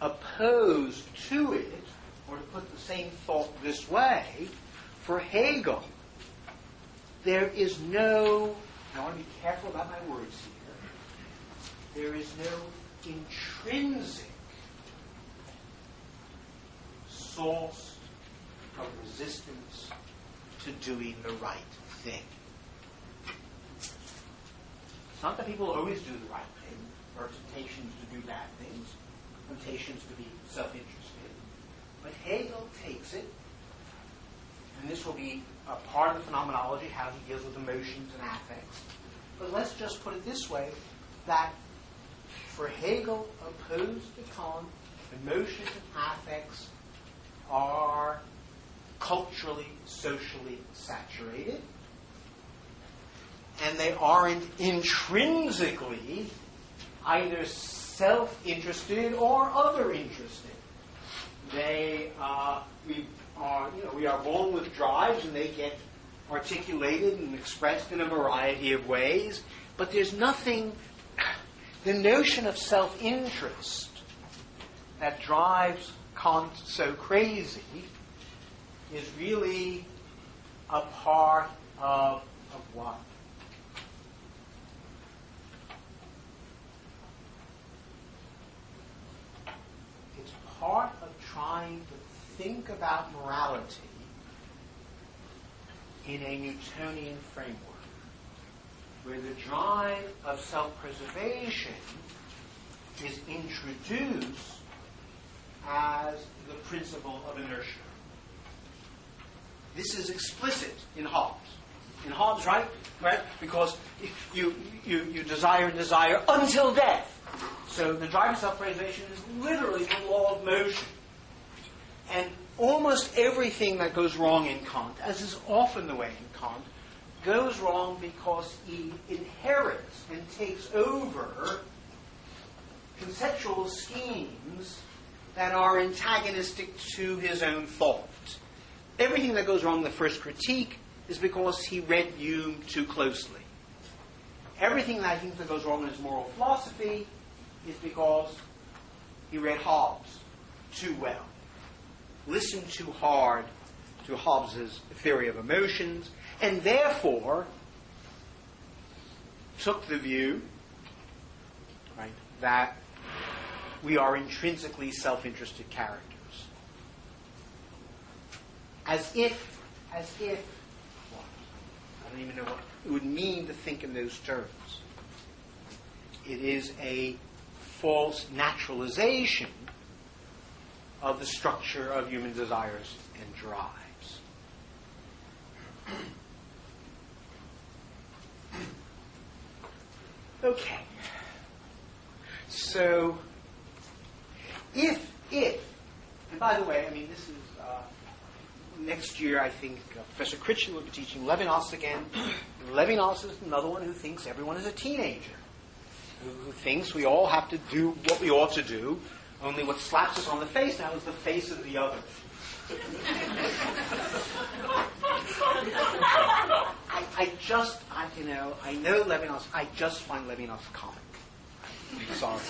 opposed to it, or to put the same thought this way, for Hegel, there is no, I want to be careful about my words here, there is no intrinsic source of resistance to doing the right thing. It's not that people always do the right thing, or temptations to do bad things, temptations to be self-interested. But Hegel takes it, and this will be a part of the phenomenology, how he deals with emotions and affects. But let's just put it this way, that for Hegel, opposed to Kant, emotions and affects are culturally, socially saturated, and they aren't intrinsically either self-interested or other-interested. We are, we are born with drives, and they get articulated and expressed in a variety of ways. But there's nothing, the notion of self-interest that drives Kant so crazy is really a part of what? It's part of trying to think about morality in a Newtonian framework, where the drive of self-preservation is introduced as the principle of inertia. This is explicit in Hobbes. In Hobbes, right? Because you desire and desire until death. So the drive of self-preservation is literally the law of motion. And almost everything that goes wrong in Kant, as is often the way in Kant, goes wrong because he inherits and takes over conceptual schemes that are antagonistic to his own thought. Everything that goes wrong in the first critique is because he read Hume too closely. Everything that I think that goes wrong in his moral philosophy is because he read Hobbes too well. Listened too hard to Hobbes' theory of emotions, and therefore took the view, right, that we are intrinsically self-interested characters. As if, what? I don't even know what it would mean to think in those terms. It is a false naturalization of the structure of human desires and drives. Okay. So, if, and by the way, I mean, this is, next year, I think, Professor Critchin will be teaching Levinas again. Levinas is another one who thinks everyone is a teenager, who thinks we all have to do what we ought to do, only what slaps us on the face now is the face of the other. I know Levinas, I just find Levinas comic. I'm sorry.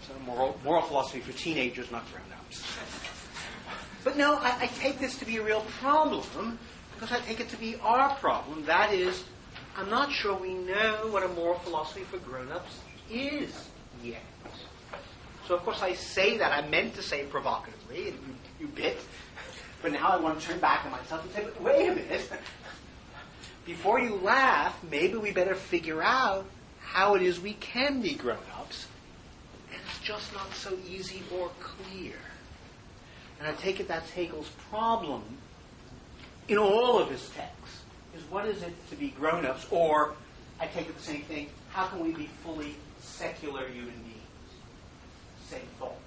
So moral philosophy for teenagers, not grown-ups. But no, I take this to be a real problem, because I take it to be our problem. That is, I'm not sure we know what a moral philosophy for grown-ups is yet. So, of course, I say that. I meant to say it provocatively, and you bit. But now I want to turn back on myself and say, but wait a minute. Before you laugh, maybe we better figure out how it is we can be grown-ups. And it's just not so easy or clear. And I take it that's Hegel's problem in all of his texts, is what is it to be grown-ups? Or, I take it the same thing, how can we be fully secular human beings? Same thought.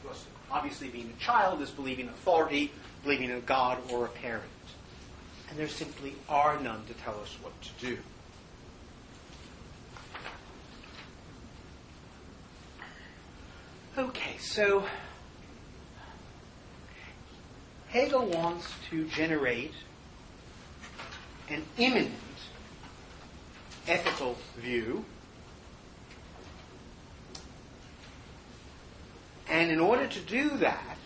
Because obviously being a child is believing in authority, believing in a God or a parent. And there simply are none to tell us what to do. Okay, so Hegel wants to generate an immanent ethical view, and in order to do that,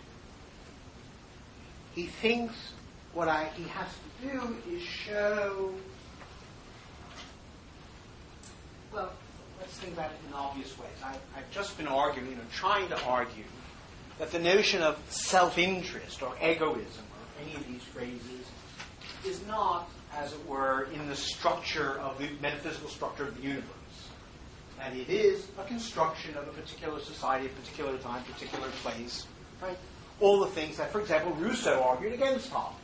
he thinks what he has to do is show, well, let's think about it in obvious ways. I've just been arguing, trying to argue that the notion of self-interest or egoism or any of these phrases is not, as it were, in the structure of the metaphysical structure of the universe. That it is a construction of a particular society, a particular time, particular place, right? All the things that, for example, Rousseau argued against Hobbes.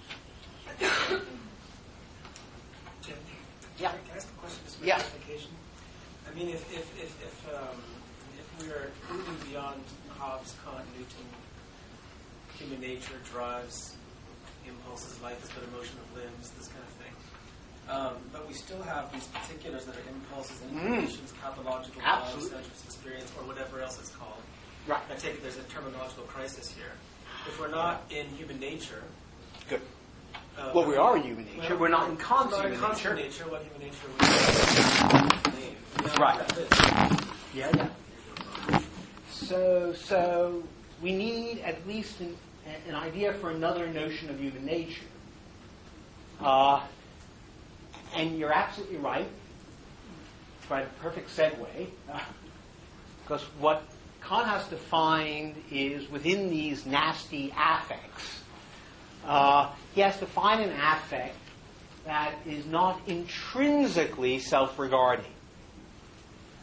Jim, yeah. Can I ask a question just for yeah. clarification? I mean, if we are moving beyond Hobbes, Kant, Newton, human nature drives, impulses, life is but a motion of limbs, this kind of thing. But we still have these particulars that are impulses and inclinations, pathological self-interest experience, or whatever else it's called. Right. I take it there's a terminological crisis here. If we're not in human nature... Good. Well, we are in human nature. We're not in Kant's human nature. What human nature would name? Right. Yeah. So we need at least an idea for another notion of human nature. And you're absolutely right. Right, a perfect segue. Because what Kant has to find is within these nasty affects, he has to find an affect that is not intrinsically self-regarding.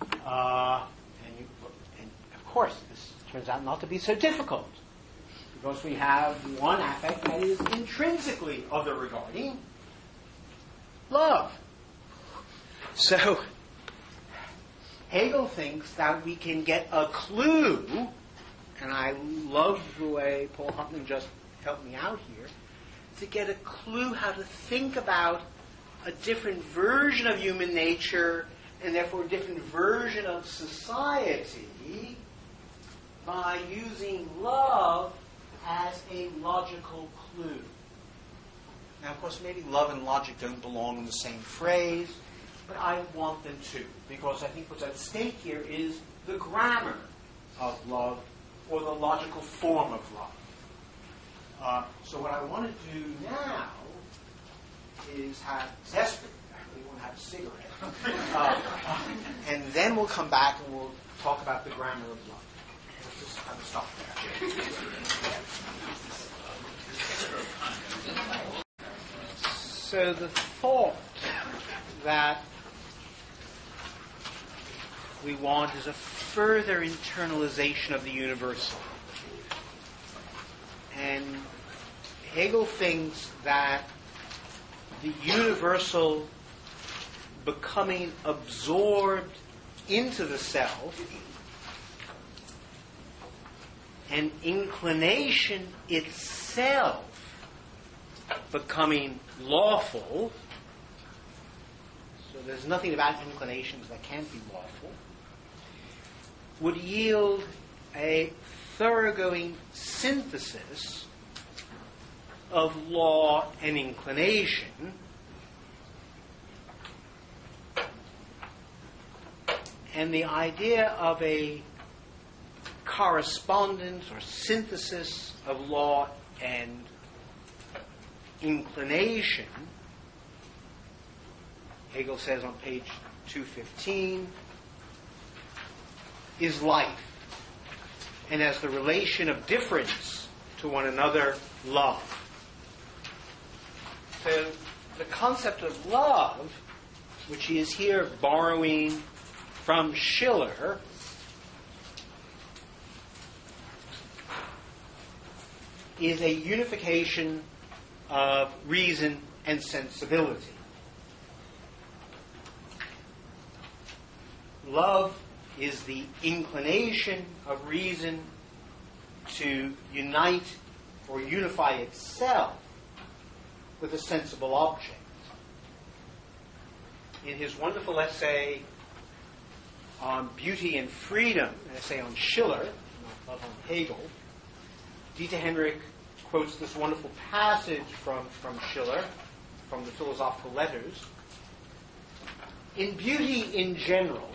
And of course, this turns out not to be so difficult, because we have one affect that is intrinsically other-regarding, love. So, Hegel thinks that we can get a clue, and I love the way Paul Huntman just helped me out here, to get a clue how to think about a different version of human nature, and therefore a different version of society, by using love as a logical clue. Now, of course, maybe love and logic don't belong in the same phrase, but I want them to, because I think what's at stake here is the grammar of love, or the logical form of love. So what I want to do now is have desperate, I really want to have a cigarette, and then we'll come back and we'll talk about the grammar of love. Let's just have a stop there. So the thought that we want is a further internalization of the universal. And Hegel thinks that the universal becoming absorbed into the self, and inclination itself becoming lawful. So there's nothing about inclinations that can't be lawful, would yield a thoroughgoing synthesis of law and inclination, and the idea of a correspondence or synthesis of law and inclination, Hegel says on page 215, is life, and as the relation of difference to one another, love. So the concept of love, which he is here borrowing from Schiller, is a unification of reason and sensibility. Love is the inclination of reason to unite or unify itself with a sensible object. In his wonderful essay on beauty and freedom, an essay on Schiller, not on Hegel, Dieter Henrich quotes this wonderful passage from Schiller, from the Philosophical Letters. In beauty in general,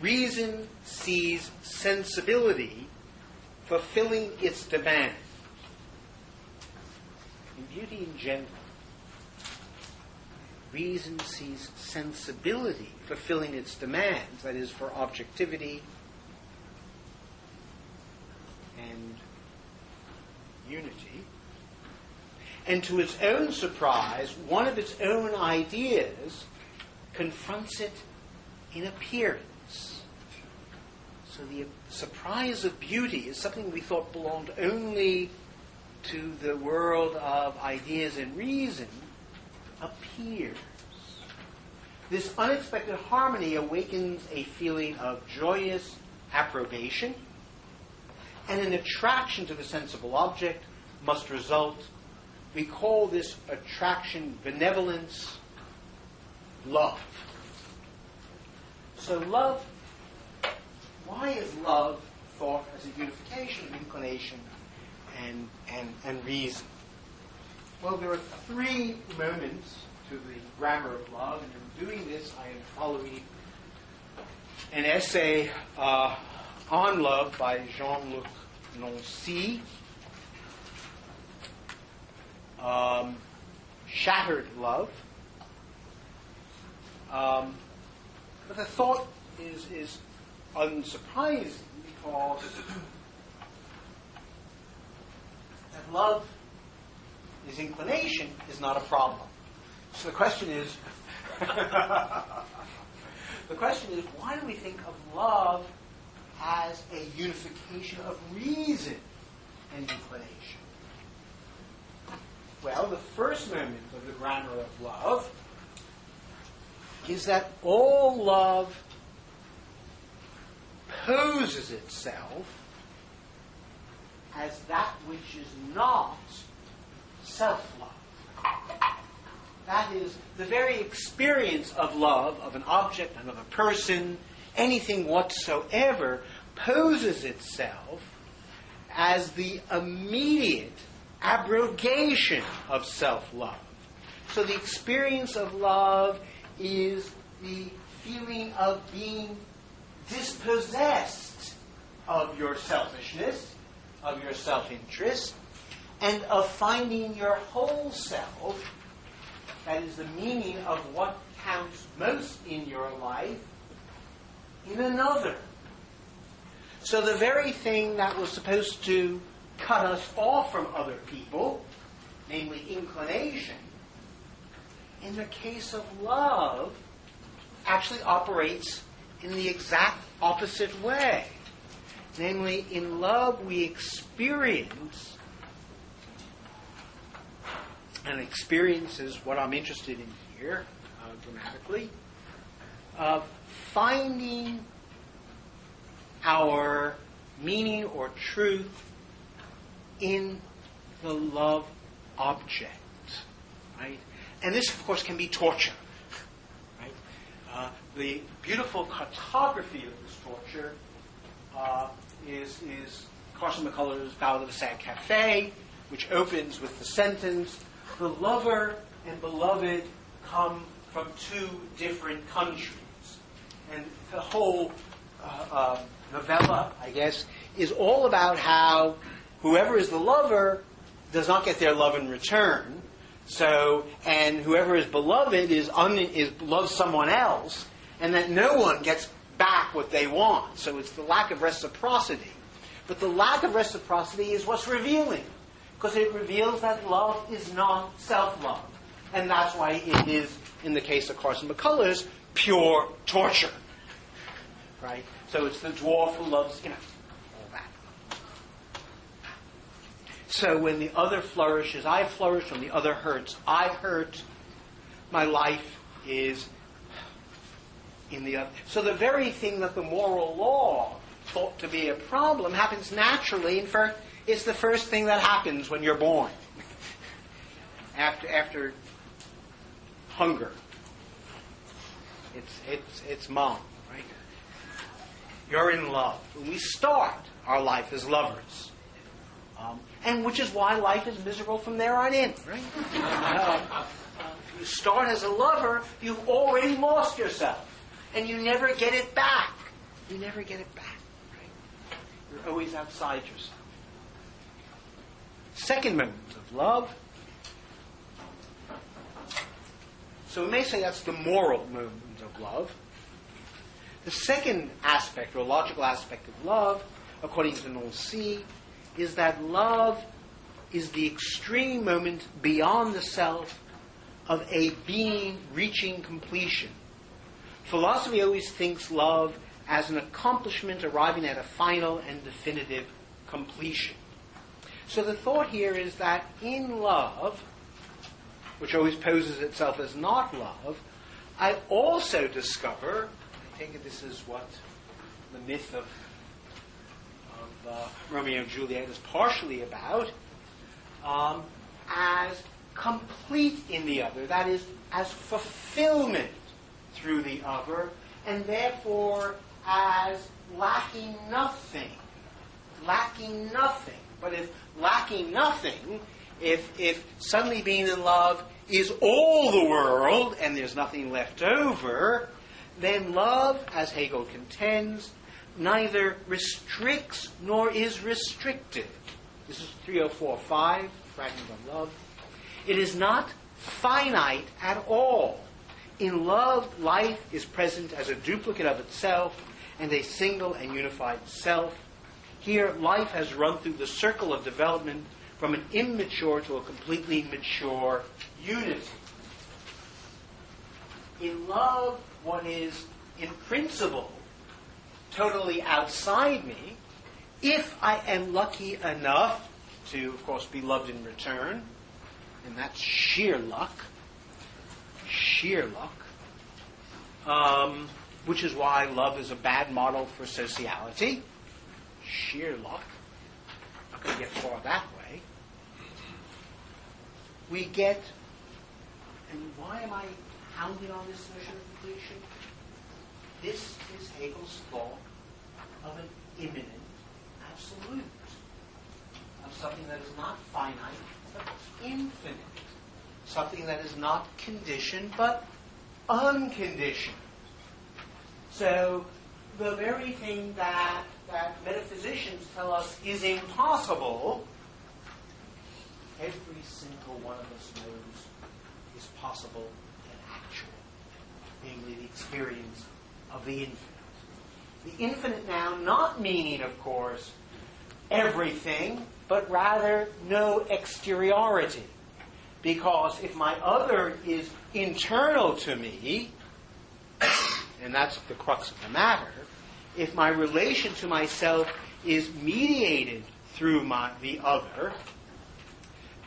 reason sees sensibility fulfilling its demand. In beauty in general, reason sees sensibility fulfilling its demands, that is, for objectivity and unity. And to its own surprise, one of its own ideas confronts it in appearance. So the surprise of beauty is something we thought belonged only to the world of ideas and reason, appears. This unexpected harmony awakens a feeling of joyous approbation, and an attraction to the sensible object must result. We call this attraction benevolence, love. So love why is love thought as a unification of inclination and reason? Well, there are three moments to the grammar of love, and in doing this, I am following an essay on love by Jean-Luc Nancy, Shattered Love. But the thought is unsurprising because that love is inclination is not a problem. So the question is, why do we think of love as a unification of reason and inclination? Well, the first moment of the grammar of love is that all love poses itself as that which is not self-love. That is, the very experience of love, of an object, another person, anything whatsoever, poses itself as the immediate abrogation of self-love. So the experience of love is the feeling of being dispossessed of your selfishness, of your self-interest, and of finding your whole self, that is the meaning of what counts most in your life, in another. So the very thing that was supposed to cut us off from other people, namely inclination, in the case of love, actually operates in the exact opposite way. Namely, in love we experience, and experience is what I'm interested in here, grammatically, of finding our meaning or truth in the love object, right? And this, of course, can be torture, right? The beautiful cartography of this torture is Carson McCullers' Ballad of a Sad Cafe, which opens with the sentence, "The lover and beloved come from two different countries." And the whole novella, I guess, is all about how whoever is the lover does not get their love in return. So, and whoever is beloved loves someone else, and that no one gets back what they want. So it's the lack of reciprocity. But the lack of reciprocity is what's revealing, because it reveals that love is not self-love. And that's why it is, in the case of Carson McCullers, pure torture. Right? So it's the dwarf who loves, all that. So when the other flourishes, I flourish. When the other hurts, I hurt. My life is in the other. So the very thing that the moral law thought to be a problem happens naturally. In fact, it's the first thing that happens when you're born. After hunger, it's mom, right? You're in love. When we start our life as lovers, and which is why life is miserable from there on in, right? If you start as a lover, you've already lost yourself, and you never get it back. You never get it back, right? You're always outside yourself. Second moment of love. So we may say that's the moral moment of love. The second aspect, or logical aspect of love, according to Nancy, is that love is the extreme moment beyond the self of a being reaching completion. Philosophy always thinks love as an accomplishment arriving at a final and definitive completion. So the thought here is that in love, which always poses itself as not love, I also discover, I think this is what the myth of Romeo and Juliet is partially about, as complete in the other, that is, as fulfillment through the other, and therefore as lacking nothing. Lacking nothing. But if lacking nothing, if suddenly being in love is all the world and there's nothing left over, then love, as Hegel contends, neither restricts nor is restricted. This is 304.5, fragment on love. It is not finite at all. In love, life is present as a duplicate of itself and a single and unified self. Here, life has run through the circle of development from an immature to a completely mature unity. In love, what is in principle totally outside me, if I am lucky enough to, of course, be loved in return, and that's sheer luck, which is why love is a bad model for sociality. Sheer luck. Not going to get far that way. We get, and why am I hounding on this notion of completion? This is Hegel's thought of an immanent absolute, of something that is not finite, but infinite, something that is not conditioned, but unconditioned. So the very thing that metaphysicians tell us is impossible, every single one of us knows is possible and actual, namely the experience of the infinite. The infinite now not meaning, of course, everything, but rather no exteriority. Because if my other is internal to me, and that's the crux of the matter, if my relation to myself is mediated through the other,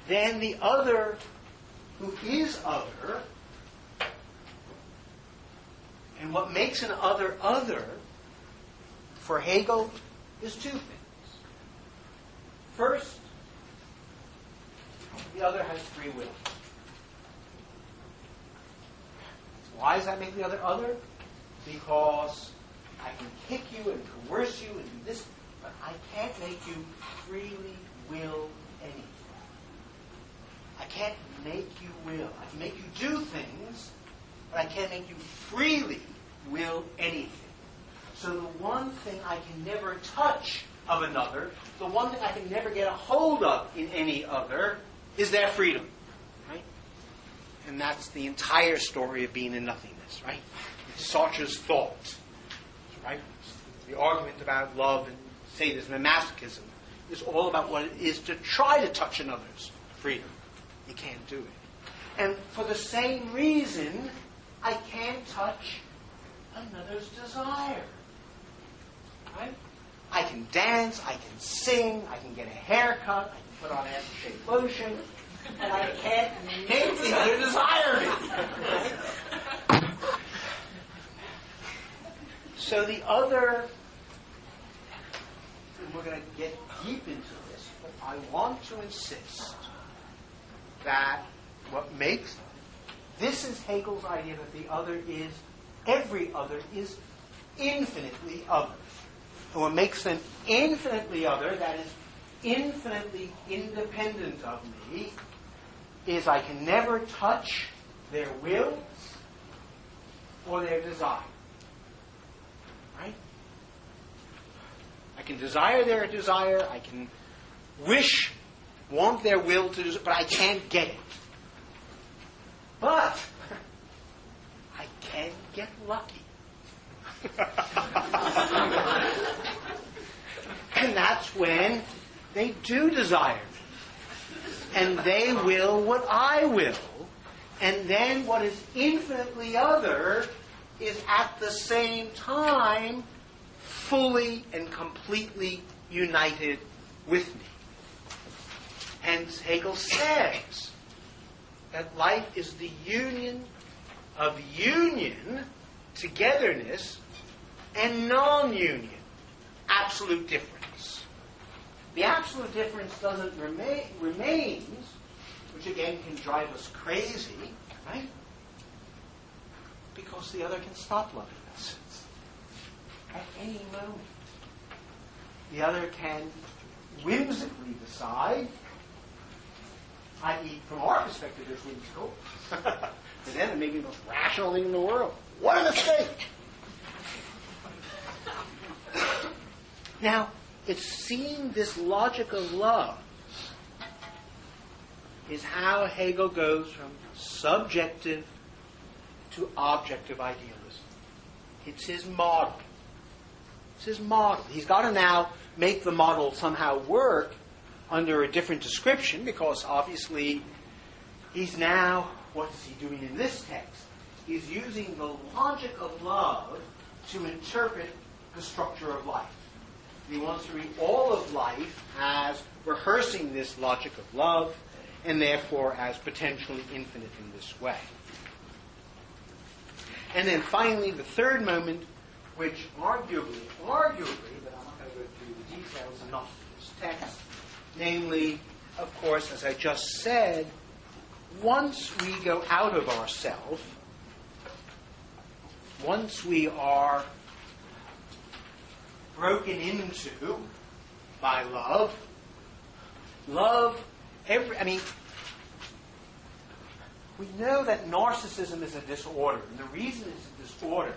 then the other who is other, and what makes an other other, for Hegel, is two things. First, the other has free will. Why does that make the other other? Because I can kick you and coerce you and do this, but I can't make you freely will anything. I can't make you will. I can make you do things, but I can't make you freely will anything. So the one thing I can never touch of another, the one thing I can never get a hold of in any other, is their freedom. Right? And that's the entire story of being in nothingness, right? It's Sartre's thought. Right? The argument about love and sadism and masochism is all about what it is to try to touch another's freedom. You can't do it. And for the same reason, I can't touch another's desire. Right? I can dance, I can sing, I can get a haircut, I can put on aftershave lotion, and I can't make the other desire me. So the other, and we're going to get deep into this, but I want to insist that what makes, this is Hegel's idea that the other is, every other is infinitely other. And what makes them infinitely other, that is infinitely independent of me, is I can never touch their will or their desire. Right? I can desire their desire, I can want their will to do, but I can't get it. But I can get lucky. And that's when they do desire me. And they will what I will. And then what is infinitely other is at the same time fully and completely united with me. Hence Hegel says that life is the union of union, togetherness, and non-union, absolute difference. The absolute difference remains, which again can drive us crazy, right? Because the other can stop loving us at any moment. The other can whimsically decide, i.e., from our perspective, it's whimsical. For them, it may be the most rational thing in the world. What a mistake! Now, it's seeing this logic of love is how Hegel goes from subjective to objective idealism. It's his model. It's his model. He's got to now make the model somehow work under a different description, because obviously he's now, what is he doing in this text? He's using the logic of love to interpret the structure of life. He wants to read all of life as rehearsing this logic of love, and therefore as potentially infinite in this way. And then finally, the third moment, which arguably, but I'm not going to go through the details enough of this text, namely, of course, as I just said, once we go out of ourselves, once we are broken into by love, we know that narcissism is a disorder. And the reason it's a disorder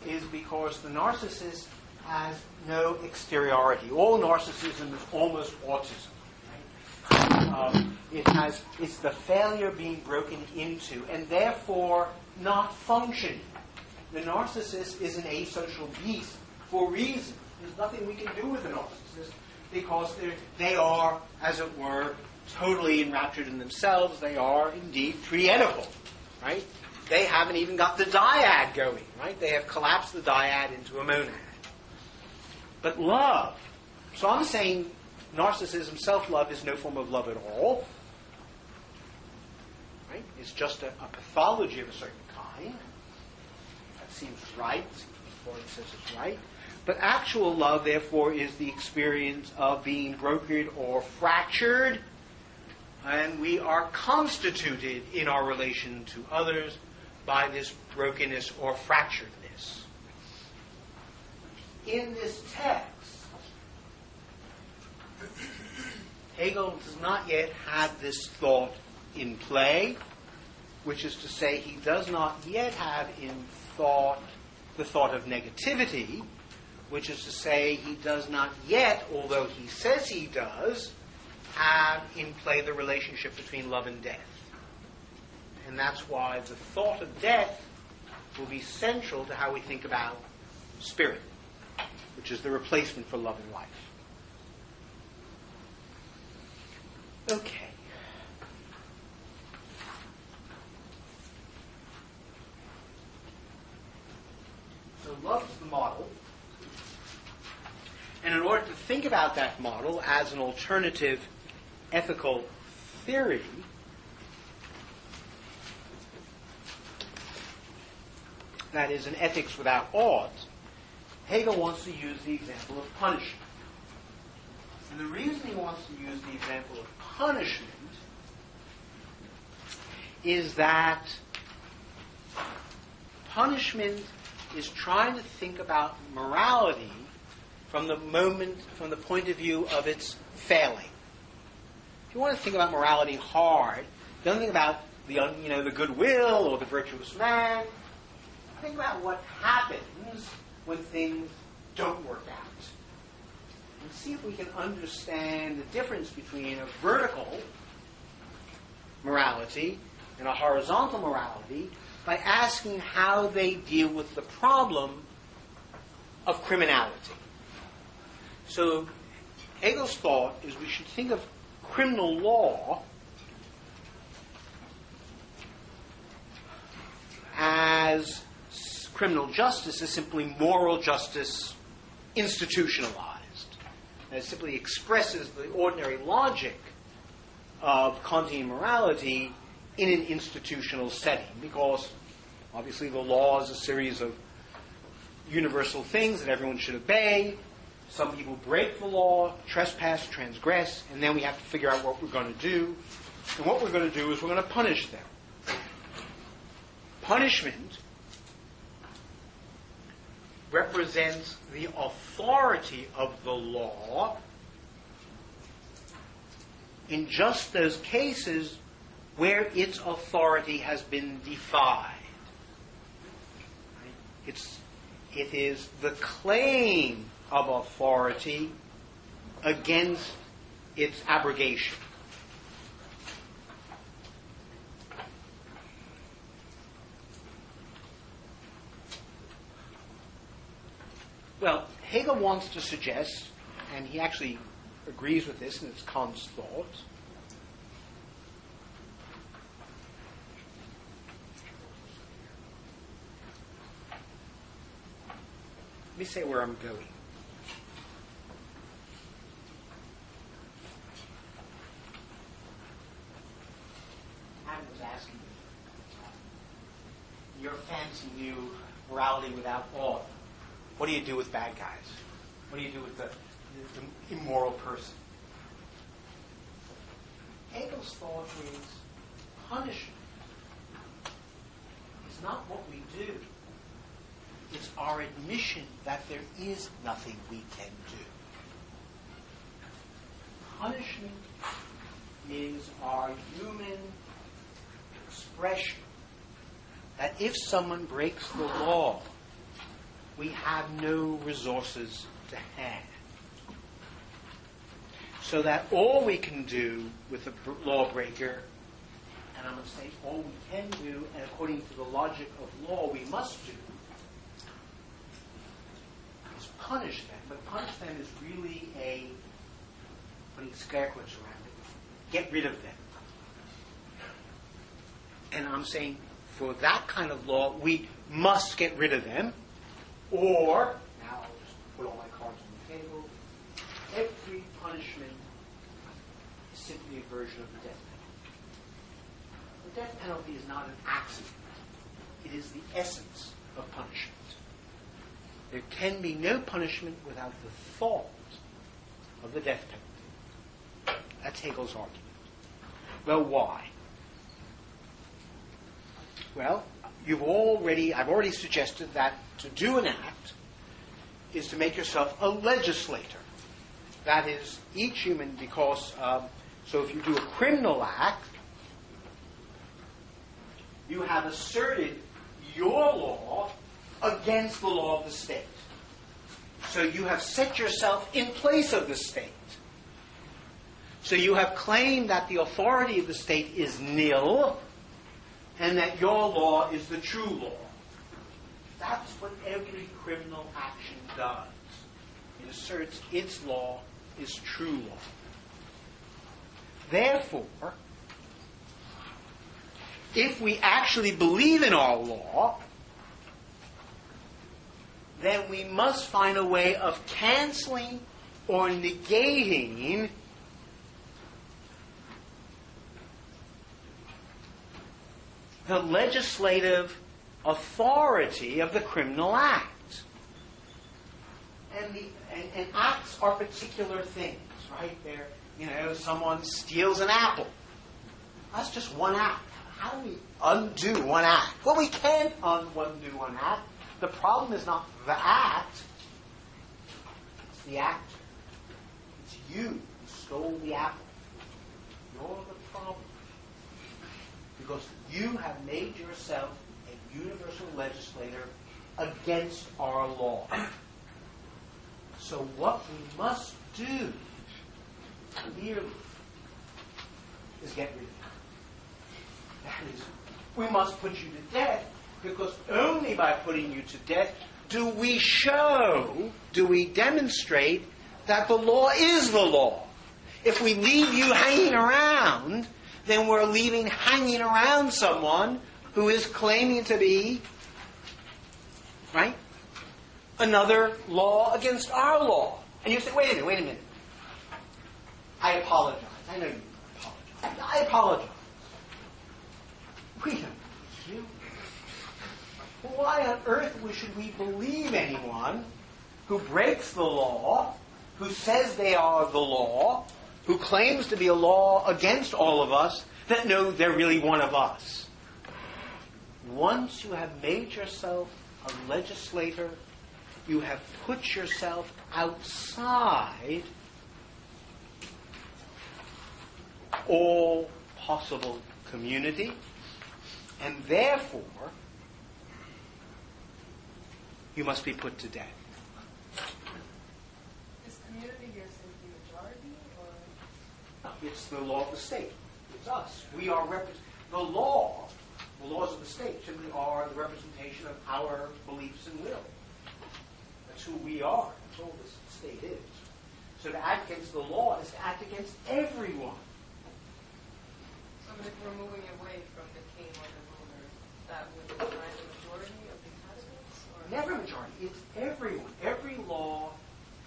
is because the narcissist has no exteriority. All narcissism is almost autism. Right? It's the failure being broken into, and therefore not functioning. The narcissist is an asocial beast for reasons. There's nothing we can do with a narcissist because they are, as it were, totally enraptured in themselves. They are indeed pre-Oedipal, right? They haven't even got the dyad going, right? They have collapsed the dyad into a monad. But love, so I'm saying narcissism, self-love, is no form of love at all, right? It's just a pathology of a certain kind. That seems right. Freud says it's right. But actual love, therefore, is the experience of being brokered or fractured, and we are constituted in our relation to others by this brokenness or fracturedness. In this text, Hegel does not yet have this thought in play, which is to say he does not yet have in thought the thought of negativity, which is to say he does not yet, although he says he does, have in play the relationship between love and death. And that's why the thought of death will be central to how we think about spirit, which is the replacement for love and life. Okay. So love is the model. And in order to think about that model as an alternative ethical theory, that is, an ethics without ought, Hegel wants to use the example of punishment. And the reason he wants to use the example of punishment is that punishment is trying to think about morality from the point of view of its failing. If you want to think about morality hard, don't think about the goodwill or the virtuous man. Think about what happens when things don't work out. And see if we can understand the difference between a vertical morality and a horizontal morality by asking how they deal with the problem of criminality. So Hegel's thought is we should think of criminal law as criminal justice as simply moral justice institutionalized. And it simply expresses the ordinary logic of Kantian morality in an institutional setting, because obviously the law is a series of universal things that everyone should obey. Some people break the law, trespass, transgress, and then we have to figure out what we're going to do. And what we're going to do is we're going to punish them. Punishment represents the authority of the law in just those cases where its authority has been defied. It is the claim of authority against its abrogation. Well, Hegel wants to suggest, and he actually agrees with this, and it's Kant's thought, let me say where I'm going. Adam was asking me, your fancy new morality without law. What do you do with bad guys? What do you do with the immoral person? Hegel's thought is punishment is not what we do. It's our admission that there is nothing we can do. Punishment is our human expression that if someone breaks the law, we have no resources to hand. So that all we can do with a lawbreaker, and I'm going to say all we can do, and according to the logic of law we must do, is punish them. But punish them is really putting scare quotes around it, get rid of them. And I'm saying for that kind of law, we must get rid of them, or, now I'll just put all my cards on the table, every punishment is simply a version of the death penalty. The death penalty is not an accident. It is the essence of punishment. There can be no punishment without the thought of the death penalty. That's Hegel's argument. Well, why? Well, I've already suggested that to do an act is to make yourself a legislator. That is, each human, because, so if you do a criminal act, you have asserted your law against the law of the state. So you have set yourself in place of the state. So you have claimed that the authority of the state is nil, and that your law is the true law. That's what every criminal action does. It asserts its law is true law. Therefore, if we actually believe in our law, then we must find a way of canceling or negating the legislative authority of the criminal act. And acts are particular things, right? Someone steals an apple. That's just one act. How do we undo one act? Well, we can't undo one act. The problem is not the act. It's the actor. It's you who stole the apple. You're the problem. Because you have made yourself a universal legislator against our law. So what we must do, clearly, is get rid of you. That is, we must put you to death, because only by putting you to death do we demonstrate that the law is the law. If we leave you hanging around, then we're leaving hanging around someone who is claiming to be, right, another law against our law. And you say, wait a minute. I apologize. I know you apologize. I apologize. Wait a minute. You? Why on earth should we believe anyone who breaks the law, who says they are the law, who claims to be a law against all of us, that no, they're really one of us? Once you have made yourself a legislator you have put yourself outside all possible community, and therefore you must be put to death. Is community here simply majority, or? No, it's the law of the state. It's us. We are the laws of the state simply are the representation of our beliefs and will. That's who we are. That's all this state is. So to act against the law is to act against everyone. So if we're moving away from the king or the ruler, that would define the majority of the inhabitants? Or? Never majority. It's everyone. Every law,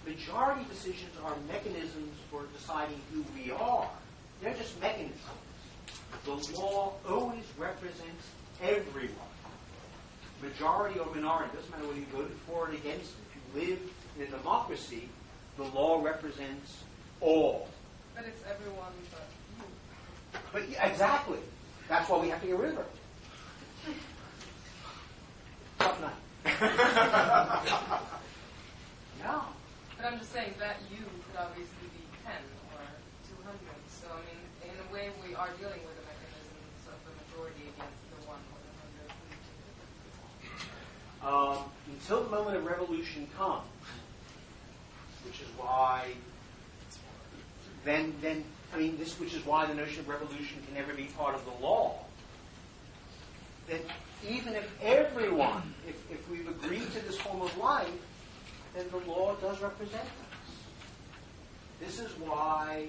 majority decisions are mechanisms for deciding who we are. They're just mechanisms. The law always represents everyone. Majority or minority, doesn't matter whether you voted for it or against it. If you live in a democracy, the law represents all. But it's everyone but you. But yeah, exactly. That's why we have to get rid of her. Tough night. No. But I'm just saying that you could obviously be 10 or 200. So, I mean, in a way, we are dealing with the mechanisms of the majority against the 1 or the 100. Until the moment of revolution comes, which is why which is why the notion of revolution can never be part of the law. That even if everyone, if we've agreed to this form of life, then the law does represent us. This is why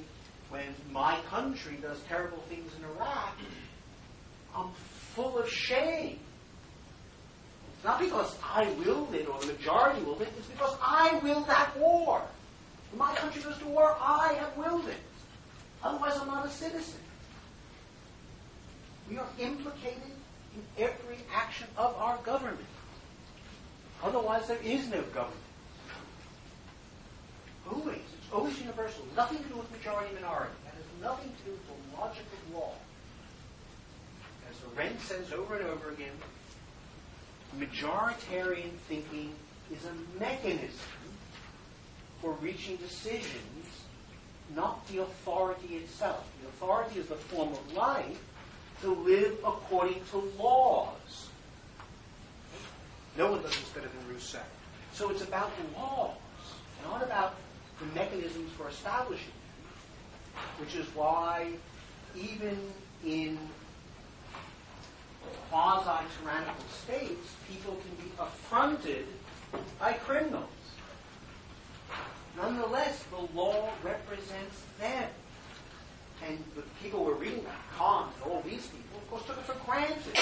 when my country does terrible things in Iraq, I'm full of shame. It's not because I willed it or the majority willed it, it's because I willed that war. When my country goes to war, I have willed it. Otherwise, I'm not a citizen. We are implicated in every action of our government. Otherwise, there is no government. Always. It's always universal. Nothing to do with majority-minority. That has nothing to do with the logic of law. As Arendt says over and over again, majoritarian thinking is a mechanism for reaching decisions, not the authority itself. The authority is the form of life to live according to laws. No one does this better than Rousseau. So it's about laws, not about the mechanisms for establishing them, which is why even in quasi-tyrannical states, people can be affronted by criminals. Nonetheless, the law represents them. And the people we're reading about, Kant and all these people, of course, took it for granted.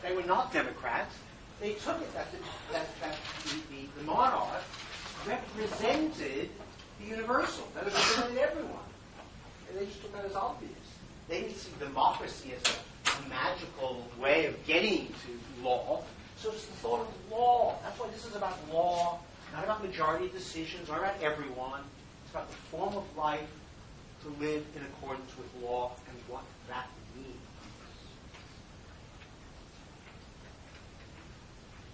They were not Democrats. They took it that the monarch represented the universal. That it represented everyone. And they just took that as obvious. They didn't see democracy as a magical way of getting to law. So it's the thought of law. That's why this is about law, not about majority decisions, not about everyone. It's about the form of life to live in accordance with law and what that means.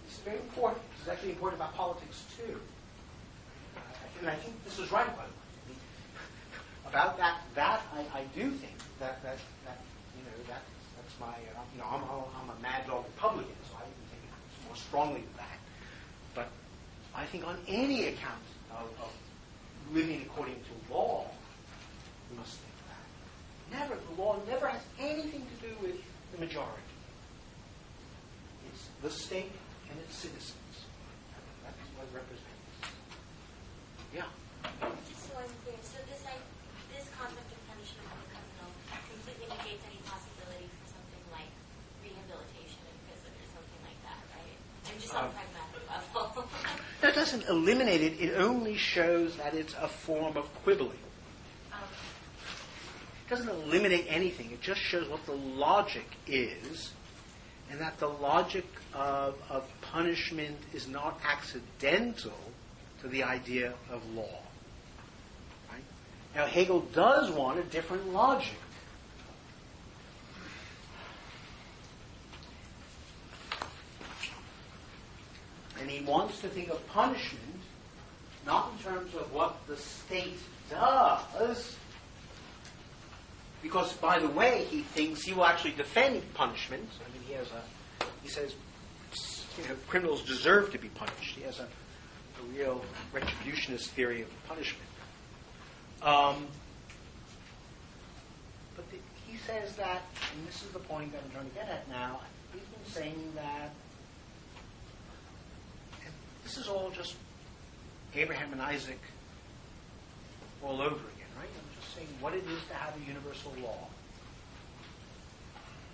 This is very important. This is actually important about politics too. And I think this is right, by the way. About that I do think that's my I'm a mad dog Republican, so I think it's more strongly than that. But I think on any account of living according to law, we must think that. The law never has anything to do with the majority. It's the state and its citizens. That's what it represents. Yeah. So unclear. So this concept of punishment completely negates any possibility for something like rehabilitation in prison or something like that, right? I'm just on a pragmatic level. That doesn't eliminate it. It only shows that it's a form of quibbling. It doesn't eliminate anything. It just shows what the logic is, and that the logic of punishment is not accidental to the idea of law. Right? Now, Hegel does want a different logic. And And he wants to think of punishment not in terms of what the state does, because, by the way, he thinks he will actually defend punishment. I mean, he says, criminals deserve to be punished. He has a real retributionist theory of punishment. But he says that, and this is the point that I'm trying to get at now, he's been saying that, and this is all just Abraham and Isaac all over again, right? I'm just saying what it is to have a universal law,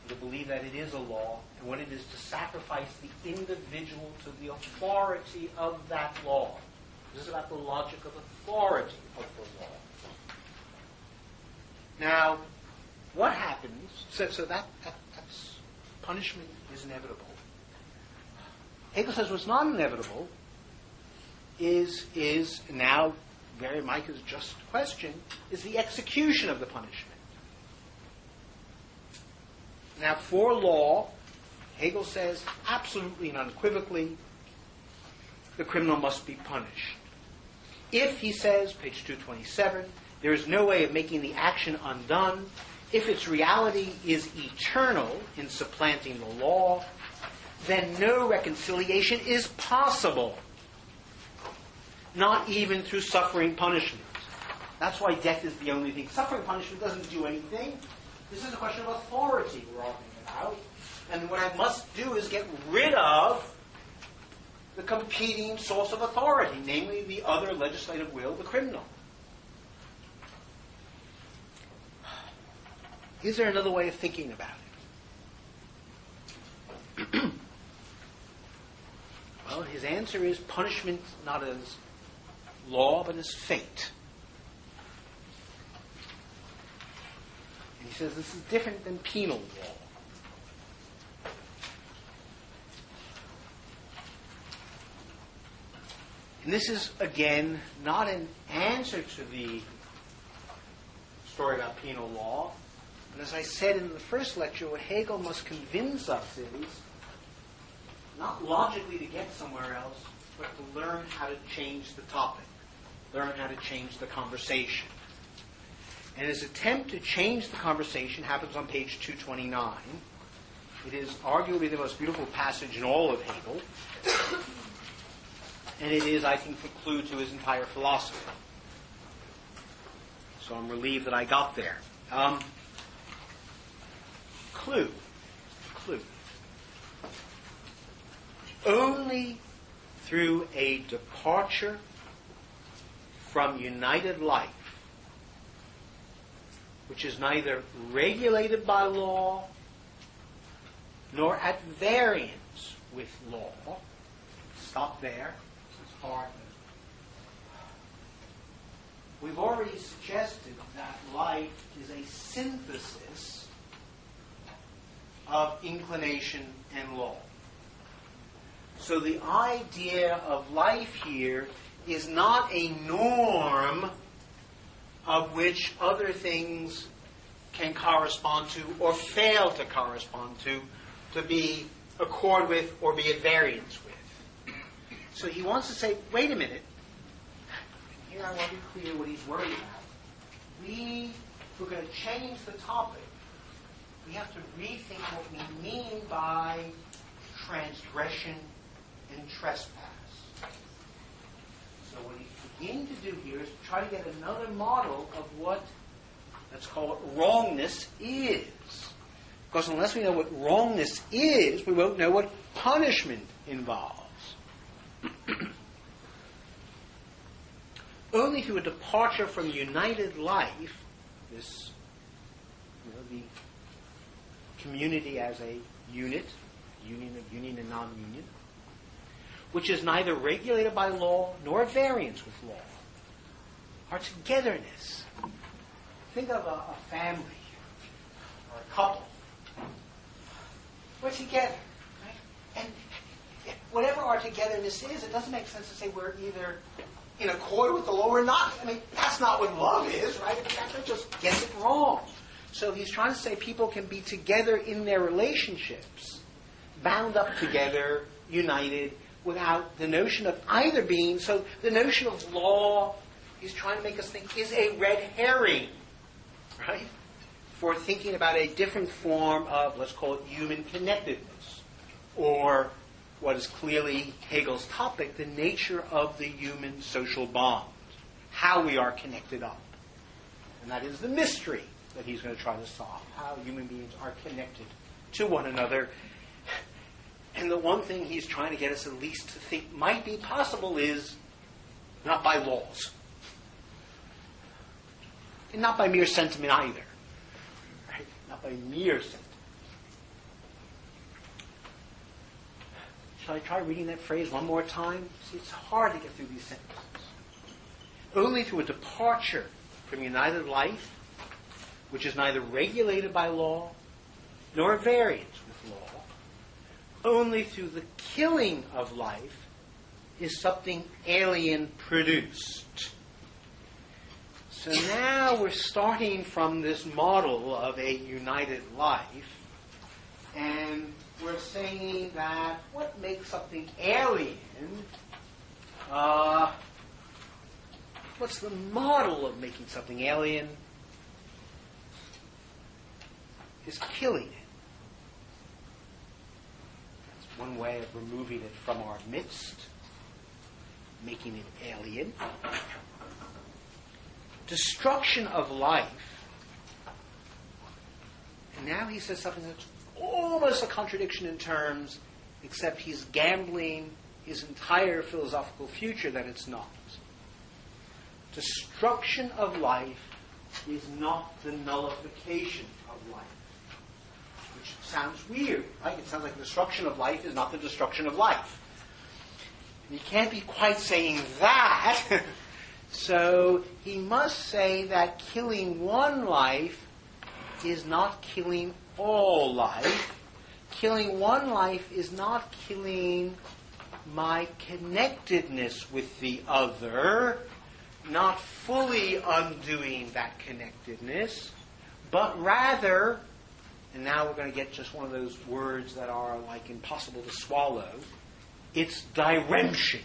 to believe that it is a law, and what it is to sacrifice the individual to the authority of that law. This is about the logic of authority of the law. Now, what happens? So that's punishment is inevitable. Hegel says what's not inevitable is now, very Micah's just question, is the execution of the punishment. Now, for law, Hegel says absolutely and unequivocally, the criminal must be punished. If, he says, page 227, there is no way of making the action undone, if its reality is eternal in supplanting the law, then no reconciliation is possible, not even through suffering punishment. That's why death is the only thing. Suffering punishment doesn't do anything. This is a question of authority we're arguing about. And what I must do is get rid of the competing source of authority, namely the other legislative will, the criminal. Is there another way of thinking about it? Well, his answer is punishment not as law, but as fate. And he says this is different than penal law. And this is, again, not an answer to the story about penal law. But as I said in the first lecture, what Hegel must convince us is not logically to get somewhere else, but to learn how to change the topic, learn how to change the conversation. And his attempt to change the conversation happens on page 229. It is arguably the most beautiful passage in all of Hegel. And it is, I think, the clue to his entire philosophy. So I'm relieved that I got there. Clue. Only through a departure from united life, which is neither regulated by law nor at variance with law. Stop there. It's hard. We've already suggested that life is a synthesis of inclination and law. So the idea of life here is not a norm of which other things can correspond to or fail to correspond to be accord with or be at variance with. So he wants to say, wait a minute. Here I want to be clear what he's worried about. We're going to change the topic. We have to rethink what we mean by transgression and trespass. So what he's beginning to do here is try to get another model of what, let's call it, wrongness is. Because unless we know what wrongness is, we won't know what punishment involves. Only through a departure from united life, this, the community as a unit, union and non-union, which is neither regulated by law nor at variance with law. Our togetherness. Think of a family or a couple. We're together, right? And whatever our togetherness is, it doesn't make sense to say we're either in accord with the law or not. I mean, that's not what love is, right? That just gets it wrong. So he's trying to say people can be together in their relationships, bound up together, united, without the notion of either being. So the notion of law, he's trying to make us think, is a red herring, right? For thinking about a different form of, let's call it human connectedness, or what is clearly Hegel's topic, the nature of the human social bond, how we are connected up. And that is the mystery that he's going to try to solve, how human beings are connected to one another. And the one thing he's trying to get us at least to think might be possible is not by laws. And not by mere sentiment either. Right? Not by mere sentiment. Shall I try reading that phrase one more time? See, it's hard to get through these sentences. Only through a departure from united life, which is neither regulated by law nor at variance with law, only through the killing of life is something alien produced. So now we're starting from this model of a united life, and we're saying that what makes something alien, what's the model of making something alien, is killing it. That's one way of removing it from our midst, making it alien. Destruction of life. And now he says something that's almost a contradiction in terms, except he's gambling his entire philosophical future that it's not. Destruction of life is not the nullification of life. Which sounds weird, right? It sounds like destruction of life is not the destruction of life. And he can't be quite saying that. So he must say that killing one life is not killing all life. Killing one life is not killing my connectedness with the other, not fully undoing that connectedness, but rather, and now we're going to get just one of those words that are like impossible to swallow, it's diremption.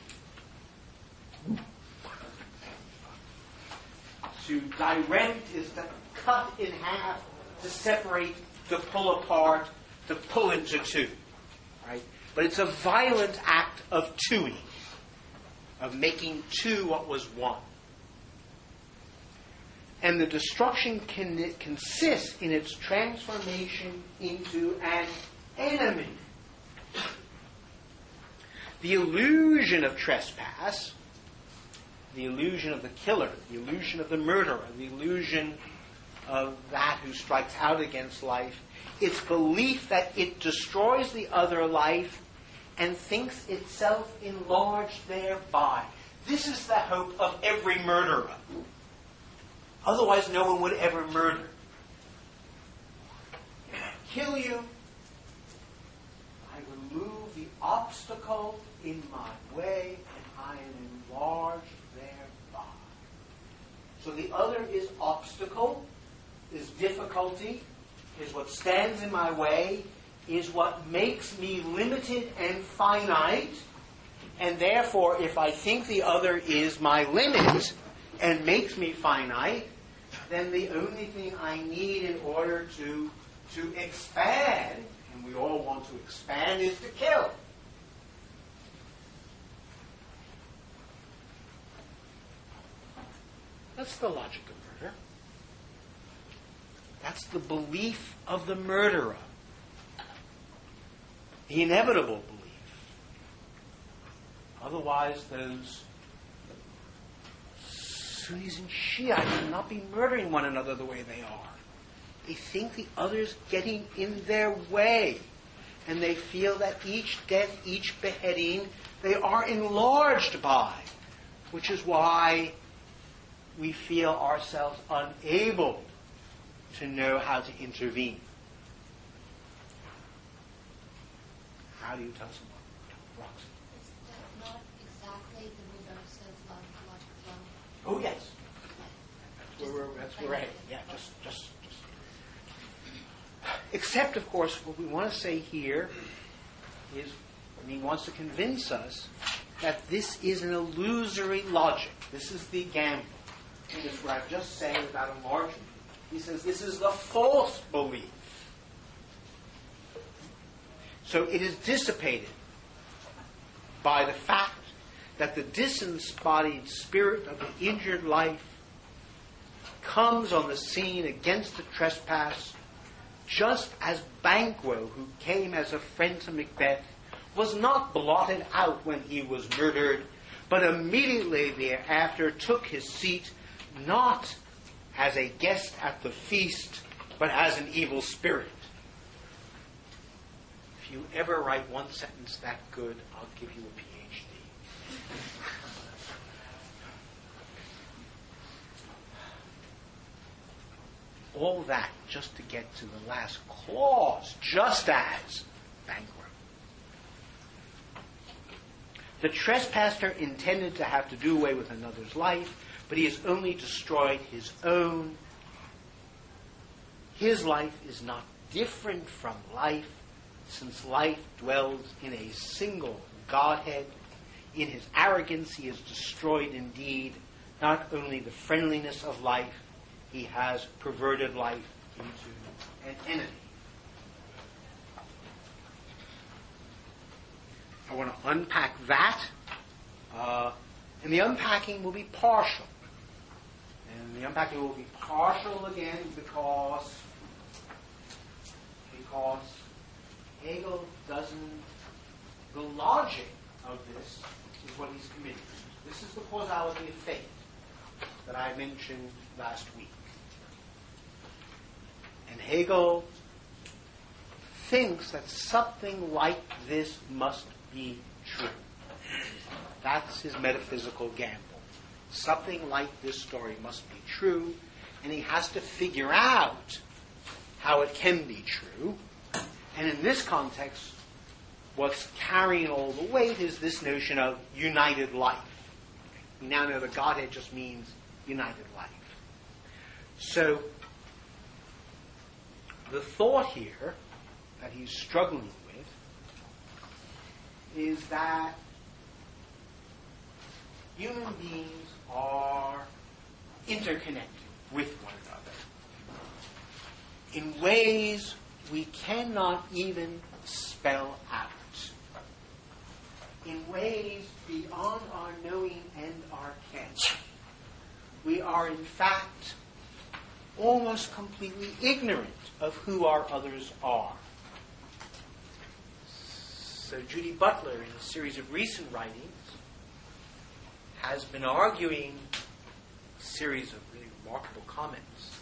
To direct is to cut in half, to separate, to pull apart, to pull into two. Right? But it's a violent act of twoing, of making two what was one. And the destruction consists in its transformation into an enemy. The illusion of trespass, the illusion of the killer, the illusion of the murderer, the illusion of that who strikes out against life, its belief that it destroys the other life and thinks itself enlarged thereby. This is the hope of every murderer. Otherwise, no one would ever murder. Kill you. I remove the obstacle in my way, and I am enlarged thereby. So the other is obstacle, is difficulty, is what stands in my way, is what makes me limited and finite, and therefore, if I think the other is my limit and makes me finite, then the only thing I need in order to expand, and we all want to expand, is to kill. That's the logic of murder. That's the belief of the murderer. The inevitable belief. Otherwise, those Sunnis and Shiites will not be murdering one another the way they are. They think the other's getting in their way. And they feel that each death, each beheading, they are enlarged by. Which is why we feel ourselves unable to know how to intervene. How do you tell someone? Roxy. Is that not exactly the reverse of love? Oh, yes. That's where we're headed. Yeah, just. Except, of course, what we want to say here is And he wants to convince us that this is an illusory logic. This is the gamble. It is what I've just said without enlarging. He says this is the false belief. So it is dissipated by the fact that the disembodied spirit of the injured life comes on the scene against the trespass, just as Banquo, who came as a friend to Macbeth, was not blotted out when he was murdered, but immediately thereafter took his seat, not as a guest at the feast, but as an evil spirit. If you ever write one sentence that good, I'll give you a PhD. All that just to get to the last clause, just as Banquo. The trespasser intended to have to do away with another's life, but he has only destroyed his own. His life is not different from life, since life dwells in a single Godhead. In his arrogance he has destroyed indeed not only the friendliness of life, he has perverted life into an enemy. I want to unpack that, and the unpacking will be partial. And the unpacking will be partial again because Hegel doesn't, the logic of this is what he's committing to. This is the causality of fate that I mentioned last week. And Hegel thinks that something like this must be true. That's his metaphysical gamble. Something like this story must be true, and he has to figure out how it can be true. And in this context, what's carrying all the weight is this notion of united life. We now know that Godhead just means united life. So, the thought here that he's struggling with is that human beings are interconnected with one another in ways we cannot even spell out, in ways beyond our knowing and our ken. We are, in fact, almost completely ignorant of who our others are. So Judy Butler, in a series of recent writings, has been arguing a series of really remarkable comments.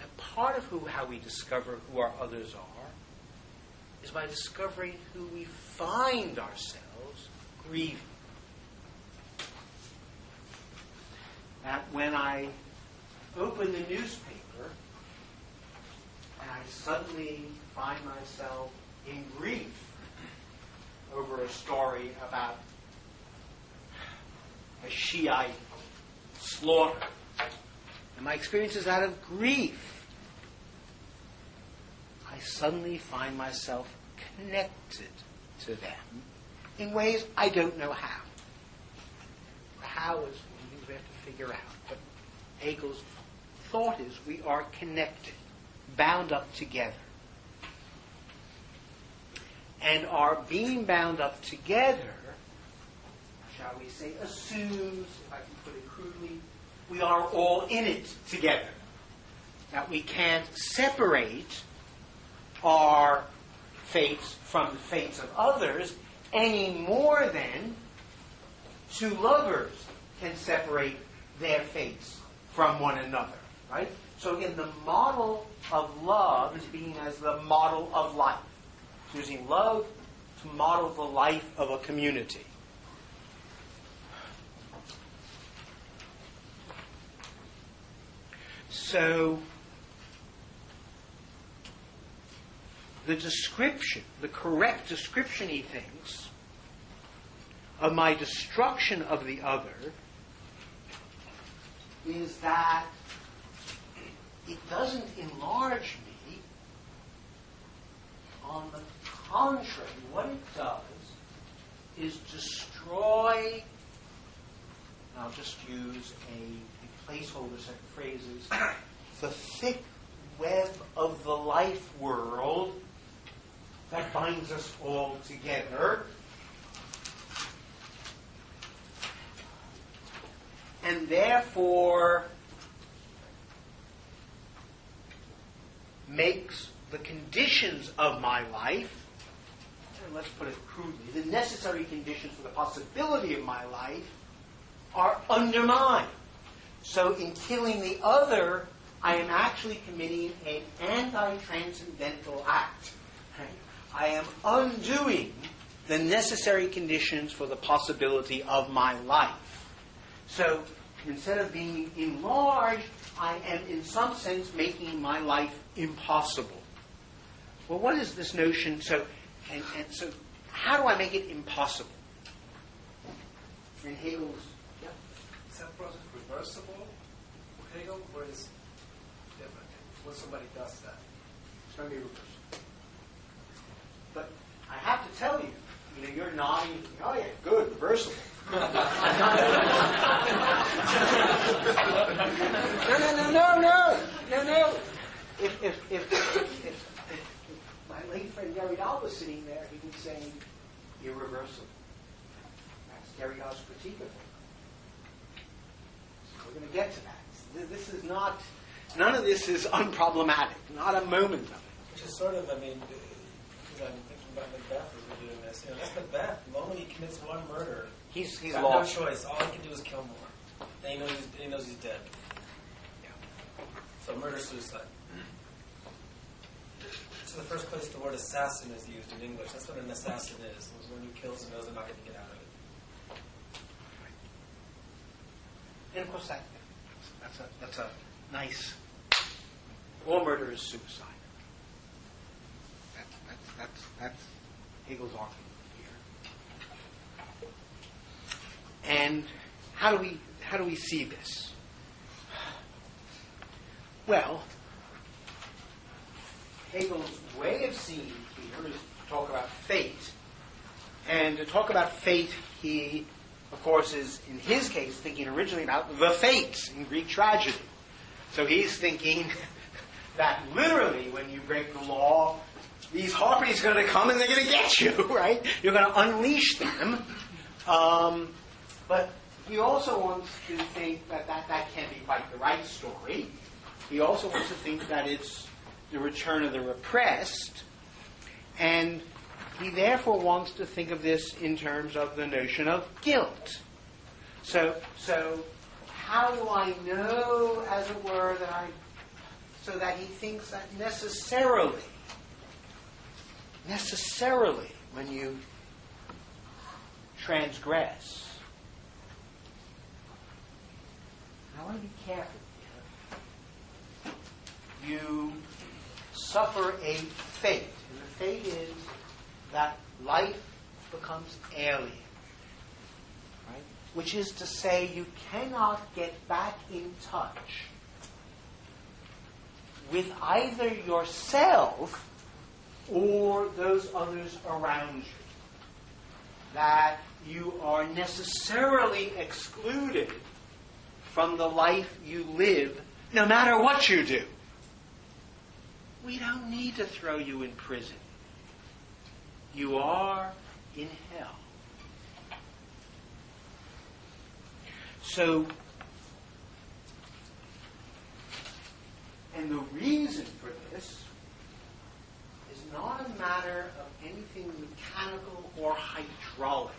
And part of how we discover who our others are is by discovering who we find ourselves grieving. That when I open the newspaper and I suddenly find myself in grief over a story about a Shiite slaughter, and my experience is that of grief, I suddenly find myself connected to them in ways I don't know how. How is one of the things we have to figure out. But Hegel's thought is we are connected, bound up together. And our being bound up together, shall we say, assumes, if I can put it crudely, we are all in it together. That we can't separate our fates from the fates of others any more than two lovers can separate their fates from one another. Right? So again, the model of love is being as the model of life. Using love to model the life of a community. So, the description, the correct description, he thinks, of my destruction of the other is that it doesn't enlarge me. On the contrary, what it does a placeholder set of phrases, the thick web of the life world that binds us all together. And therefore makes the conditions of my life, and let's put it crudely, the necessary conditions for the possibility of my life are undermined. So in killing the other, I am actually committing an anti-transcendental act. Right? I am undoing the necessary conditions for the possibility of my life. So instead of being enlarged, I am in some sense making my life impossible. Well, what is this notion? So how do I make it impossible? In Hegel's... Yeah. Is that process reversible, Hegel, or is different? When somebody does that? It's going to be reversible. But I have to tell you, you're nodding, oh yeah, good, reversible. No. If my late friend Derrida was sitting there, he would say, irreversible. That's Derrida's critique of it. So we're going to get to that. This is not, none of this is unproblematic, not a moment of it. Which is sort of, because I'm thinking about Macbeth as we're doing this. That's Macbeth. The moment he commits one murder, he's got lost. No choice. All he can do is kill more. And he knows he's dead. Yeah. So murder-suicide. So the first place the word assassin is used in English. That's what an assassin is. It's one who kills and knows they're not going to get out of it. And of course that's a nice... All murder is suicide. That's Hegel's argument here. And how do we see this? Well, Hegel's way of seeing here is to talk about fate. And to talk about fate, he, of course, is, in his case, thinking originally about the fates in Greek tragedy. So he's thinking that literally, when you break the law, these harpies are going to come and they're going to get you, right? You're going to unleash them. But he also wants to think that can't be quite the right story. He also wants to think that it's the return of the repressed. And he therefore wants to think of this in terms of the notion of guilt. So how do I know, as it were, so that he thinks that necessarily, when you transgress, I want to be careful here. You suffer a fate, and the fate is that life becomes alien, right? Which is to say, you cannot get back in touch with either yourself or those others around you. That you are necessarily excluded from the life you live, no matter what you do. We don't need to throw you in prison. You are in hell. So, and the reason for this is not a matter of anything mechanical or hydraulic,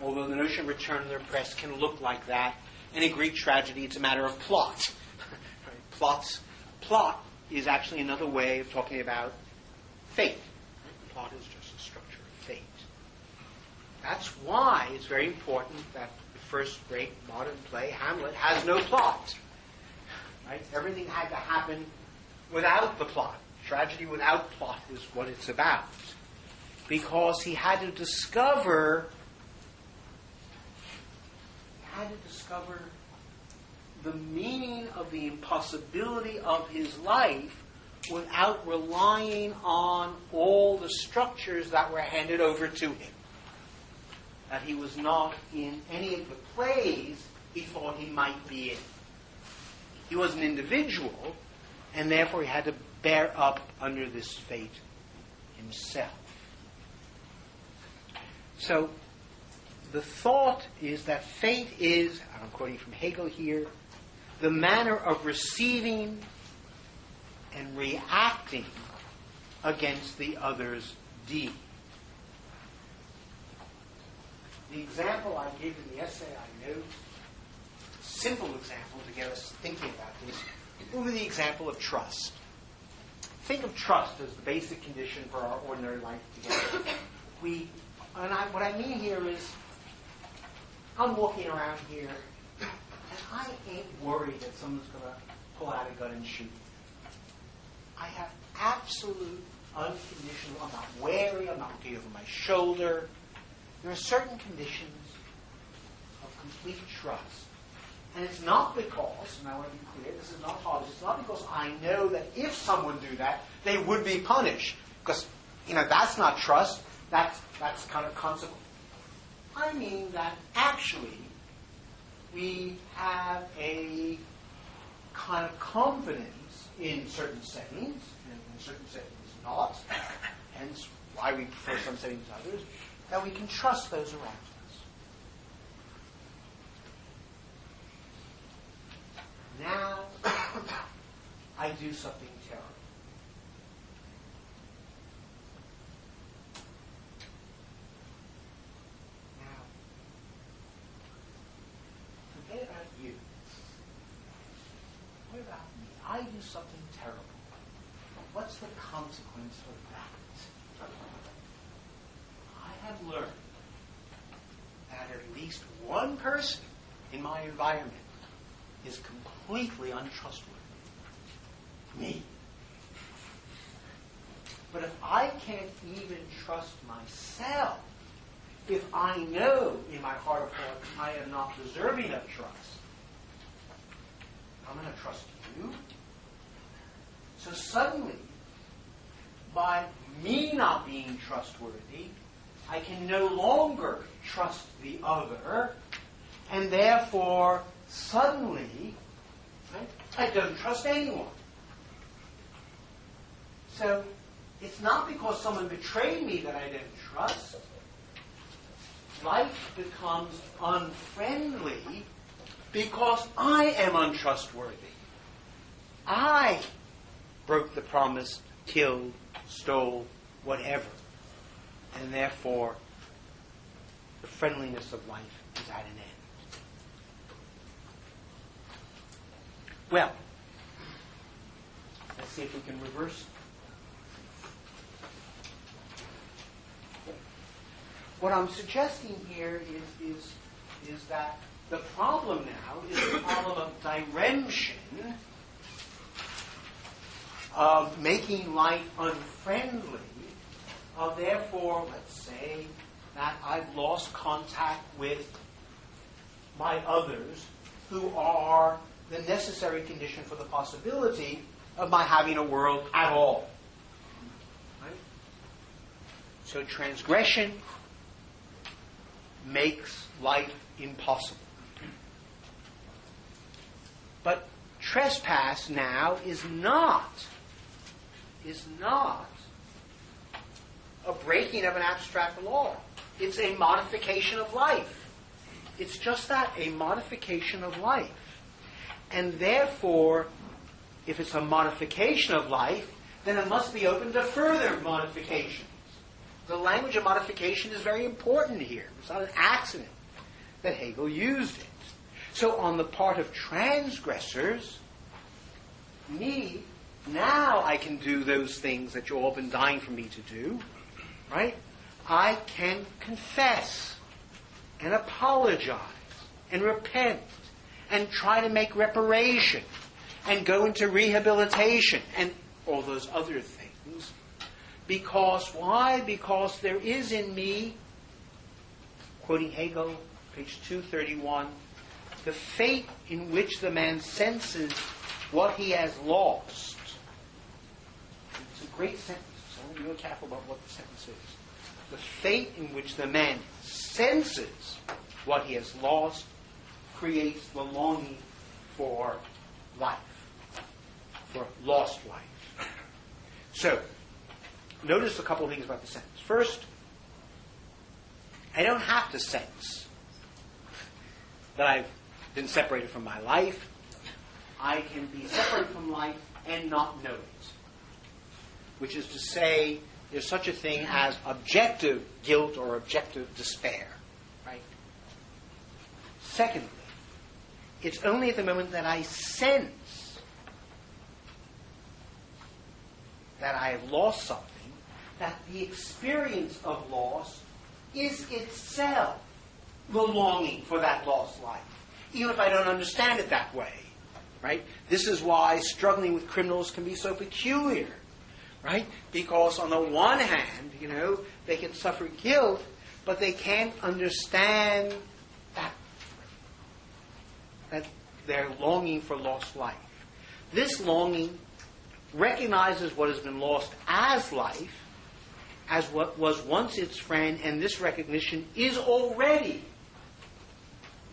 although the notion of return of the repressed can look like that. In a Greek tragedy, it's a matter of plot. Right? Plot is actually another way of talking about fate. Right? Plot is just a structure of fate. That's why it's very important that the first great modern play, Hamlet, has no plot. Right? Everything had to happen without the plot. Tragedy without plot is what it's about. Because he had to discover the meaning of the impossibility of his life without relying on all the structures that were handed over to him. That he was not in any of the plays he thought he might be in. He was an individual, and therefore he had to bear up under this fate himself. So the thought is that fate is, I'm quoting from Hegel here, the manner of receiving and reacting against the other's deed. The example I give in the essay, I know, simple example to get us thinking about this, will be the example of trust. Think of trust as the basic condition for our ordinary life together. What I mean here is, I'm walking around here, and I ain't worried that someone's going to pull out a gun and shoot me. I have absolute, unconditional, I'm not wary, I'm not looking over my shoulder. There are certain conditions of complete trust. And it's not because, and I want to be clear, this is not hard, it's not because I know that if someone do that, they would be punished. Because, that's not trust, that's kind of consequence. I mean that actually we have a kind of confidence in certain settings, and in certain settings not, hence why we prefer some settings to others, that we can trust those around us. Now, I do something terrible. Now, forget about you. What about me? I do something terrible. What's the consequence of that? I have learned that at least one person in my environment is completely untrustworthy. Me. But if I can't even trust myself, if I know in my heart of hearts I am not deserving of trust, I'm going to trust you. So suddenly, by me not being trustworthy, I can no longer trust the other, and therefore, suddenly, I don't trust anyone. So, it's not because someone betrayed me that I don't trust. Life becomes unfriendly because I am untrustworthy. I broke the promise, killed, stole, whatever. And therefore, the friendliness of life is at an end. Well, let's see if we can reverse it. What I'm suggesting here is that the problem now is the problem of diremption, of making life unfriendly. Therefore, let's say that I've lost contact with my others who are the necessary condition for the possibility of my having a world at all. Right? So transgression makes life impossible. But trespass now is not a breaking of an abstract law. It's a modification of life. It's just that, a modification of life. And therefore, if it's a modification of life, then it must be open to further modifications. The language of modification is very important here. It's not an accident that Hegel used it. So on the part of transgressors, me, now I can do those things that you've all been dying for me to do. Right? I can confess and apologize and repent and try to make reparation and go into rehabilitation and all those other things. Because why? Because there is in me, quoting Hegel, page 231, the fate in which the man senses what he has lost. It's a great sentence. So I want to be real careful about what the sentence is. The fate in which the man senses what he has lost creates the longing for life, for lost life. So, notice a couple of things about the sentence. First, I don't have to sense that I've been separated from my life. I can be separated from life and not know it. Which is to say, there's such a thing as objective guilt or objective despair. Right? Secondly, it's only at the moment that I sense that I have lost something that the experience of loss is itself the longing for that lost life, even if I don't understand it that way. Right? This is why struggling with criminals can be so peculiar. Right? Because on the one hand, they can suffer guilt, but they can't understand that they're longing for lost life. This longing recognizes what has been lost as life, as what was once its friend, and this recognition is already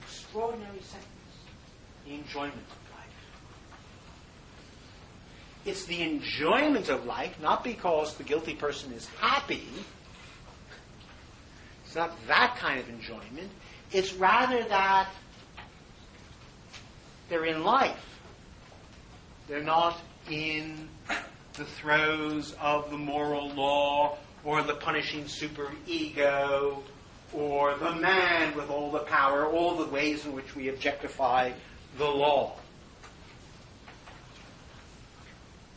extraordinary sentence, the enjoyment of life. It's the enjoyment of life, not because the guilty person is happy. It's not that kind of enjoyment. It's rather that they're in life. They're not in the throes of the moral law or the punishing superego or the man with all the power, all the ways in which we objectify the law.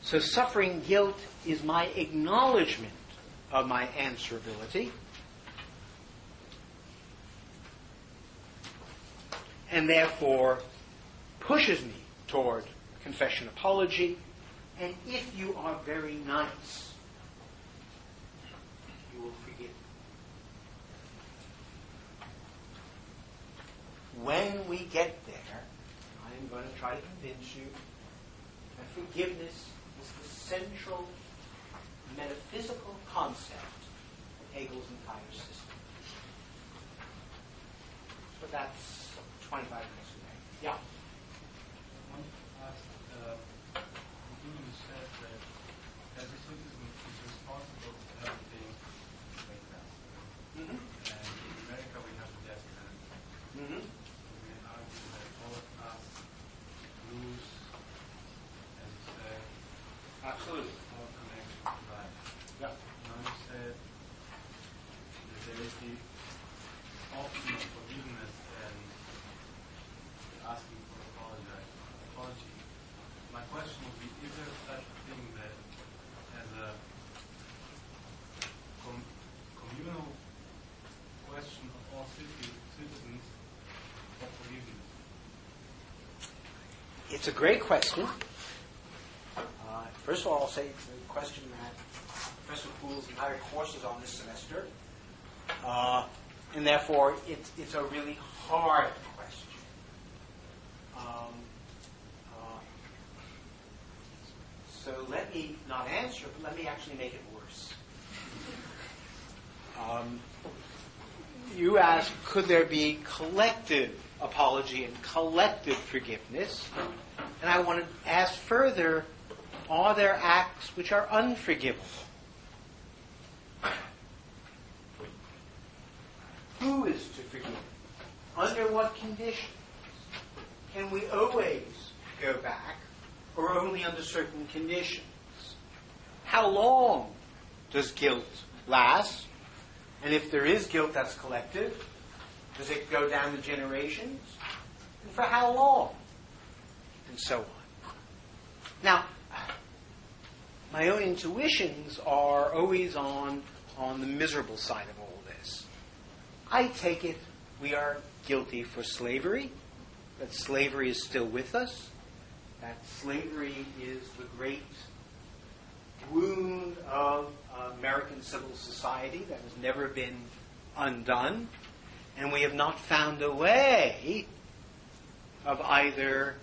So suffering guilt is my acknowledgement of my answerability, and therefore pushes me toward confession apology. And if you are very nice, you will forgive. When we get there, I am going to try to convince you that forgiveness is the central metaphysical concept of Hegel's entire system. So that's 25 minutes away. Yeah. I want to ask, you said that as a citizen is responsible for everything like that. Mm-hmm. And in America we have the death penalty. Mm-hmm. So we argue that all of us lose, as you say, Absolutely. our connection to life. Yeah. Now you said that there is the option of forgiveness and asking for apology. My question would be, is there such a thing that as a communal question of all citizens of forgiveness? It's a great question. First of all, I'll say it's a question that Professor Poole's entire course is on this semester. And therefore, it's a really hard question. So let me not answer, but let me actually make it worse. You asked, could there be collective apology and collective forgiveness? And I want to ask further, are there acts which are unforgivable? Who is to forgive? Under what conditions? Can we always go back, or only under certain conditions? How long does guilt last? And if there is guilt that's collective, does it go down the generations? And for how long? And so on. Now, my own intuitions are always on the miserable side of all this. I take it we are guilty for slavery, that slavery is still with us, that slavery is the great wound of American civil society that has never been undone, and we have not found a way of either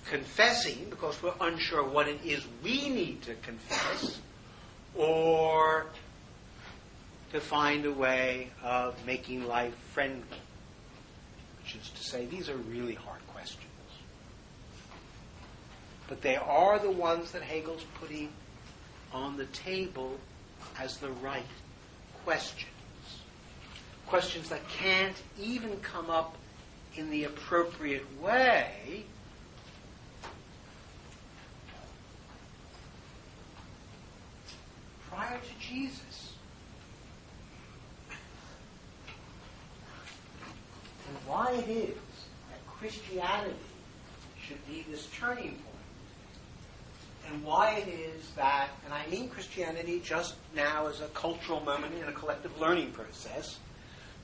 confessing, because we're unsure what it is we need to confess, or to find a way of making life friendly. which is to say these are really hard questions. But they are the ones that Hegel's putting on the table as the right questions. Questions that can't even come up in the appropriate way prior to Jesus. And why it is that Christianity should be this turning point. And why it is that, and I mean Christianity just now as a cultural moment in a collective learning process,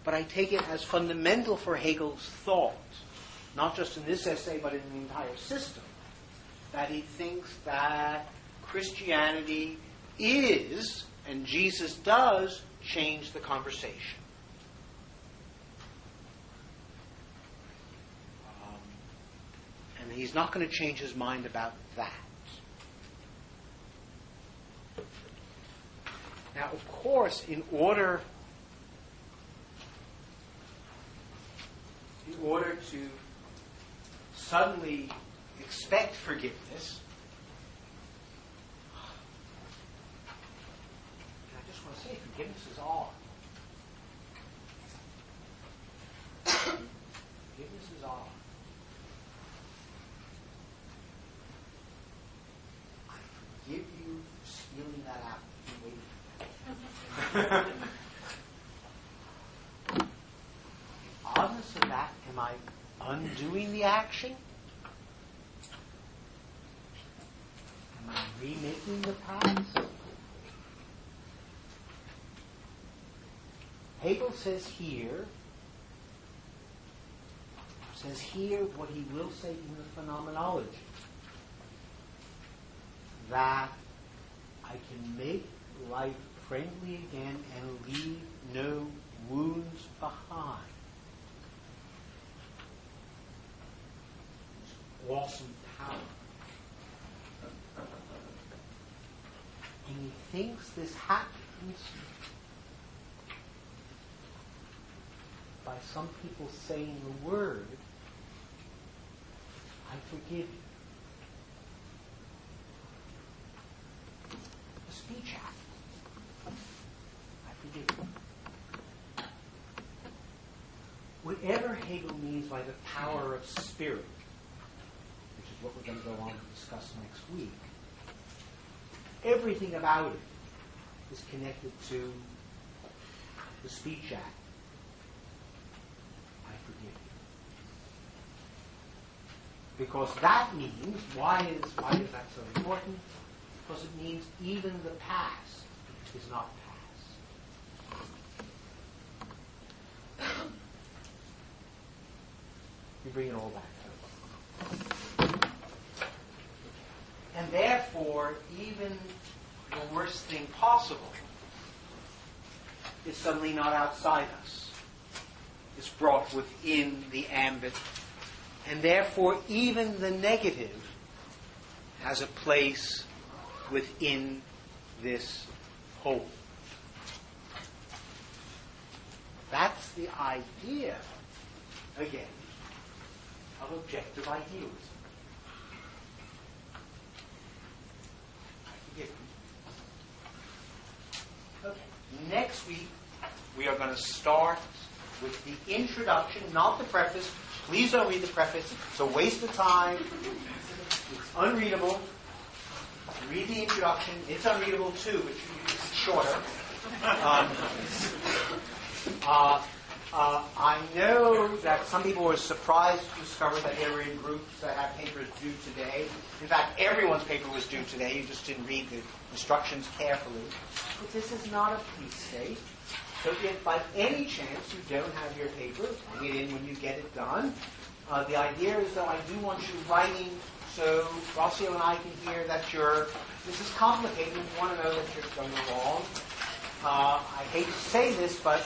but I take it as fundamental for Hegel's thought, not just in this essay, but in the entire system, that he thinks that Christianity is, and Jesus does, change the conversation. And he's not going to change his mind about that. Now, of course, in order to suddenly expect forgiveness, and I just want to say forgiveness is odd. Forgiveness is odd. I forgive you for stealing that apple. The oddness of that, am I undoing the action? Am I remaking the past? Hegel says here what he will say in the Phenomenology, that I can make life friendly again and leave no wounds behind. It's awesome power. And he thinks this happens by some people saying the word, I forgive you. A speech act. I forgive you. Whatever Hegel means by the power of spirit, which is what we're going to go on to discuss next week, everything about it is connected to the speech act. I forgive you. Because that means, why is that so important? Because it means even the past is not past. You bring it all back. And therefore, even the worst thing possible is suddenly not outside us. It's brought within the ambit. And therefore, even the negative has a place within this whole. That's the idea, again, of objective idealism. Okay. Next week, we are going to start with the introduction, not the preface. Please don't read the preface. It's a waste of time. It's unreadable. Read the introduction. It's unreadable too, but it's shorter. I know that some people were surprised to discover that they were in groups that had papers due today. In fact, everyone's paper was due today. You just didn't read the instructions carefully. But this is not a police state. So if by any chance you don't have your paper, bring it in when you get it done. The idea is that I do want you writing so Rossio and I can hear that this is complicated. We want to know that you're going along. I hate to say this, but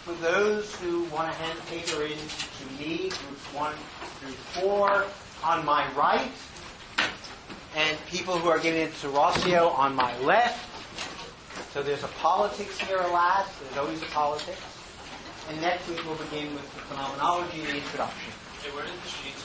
for those who want to hand paper in to me, groups 1 through 4, on my right, and people who are giving it to Rossio on my left. So there's a politics here, alas. There's always a politics. And next week we'll begin with the phenomenology and the introduction. Okay, where did the sheets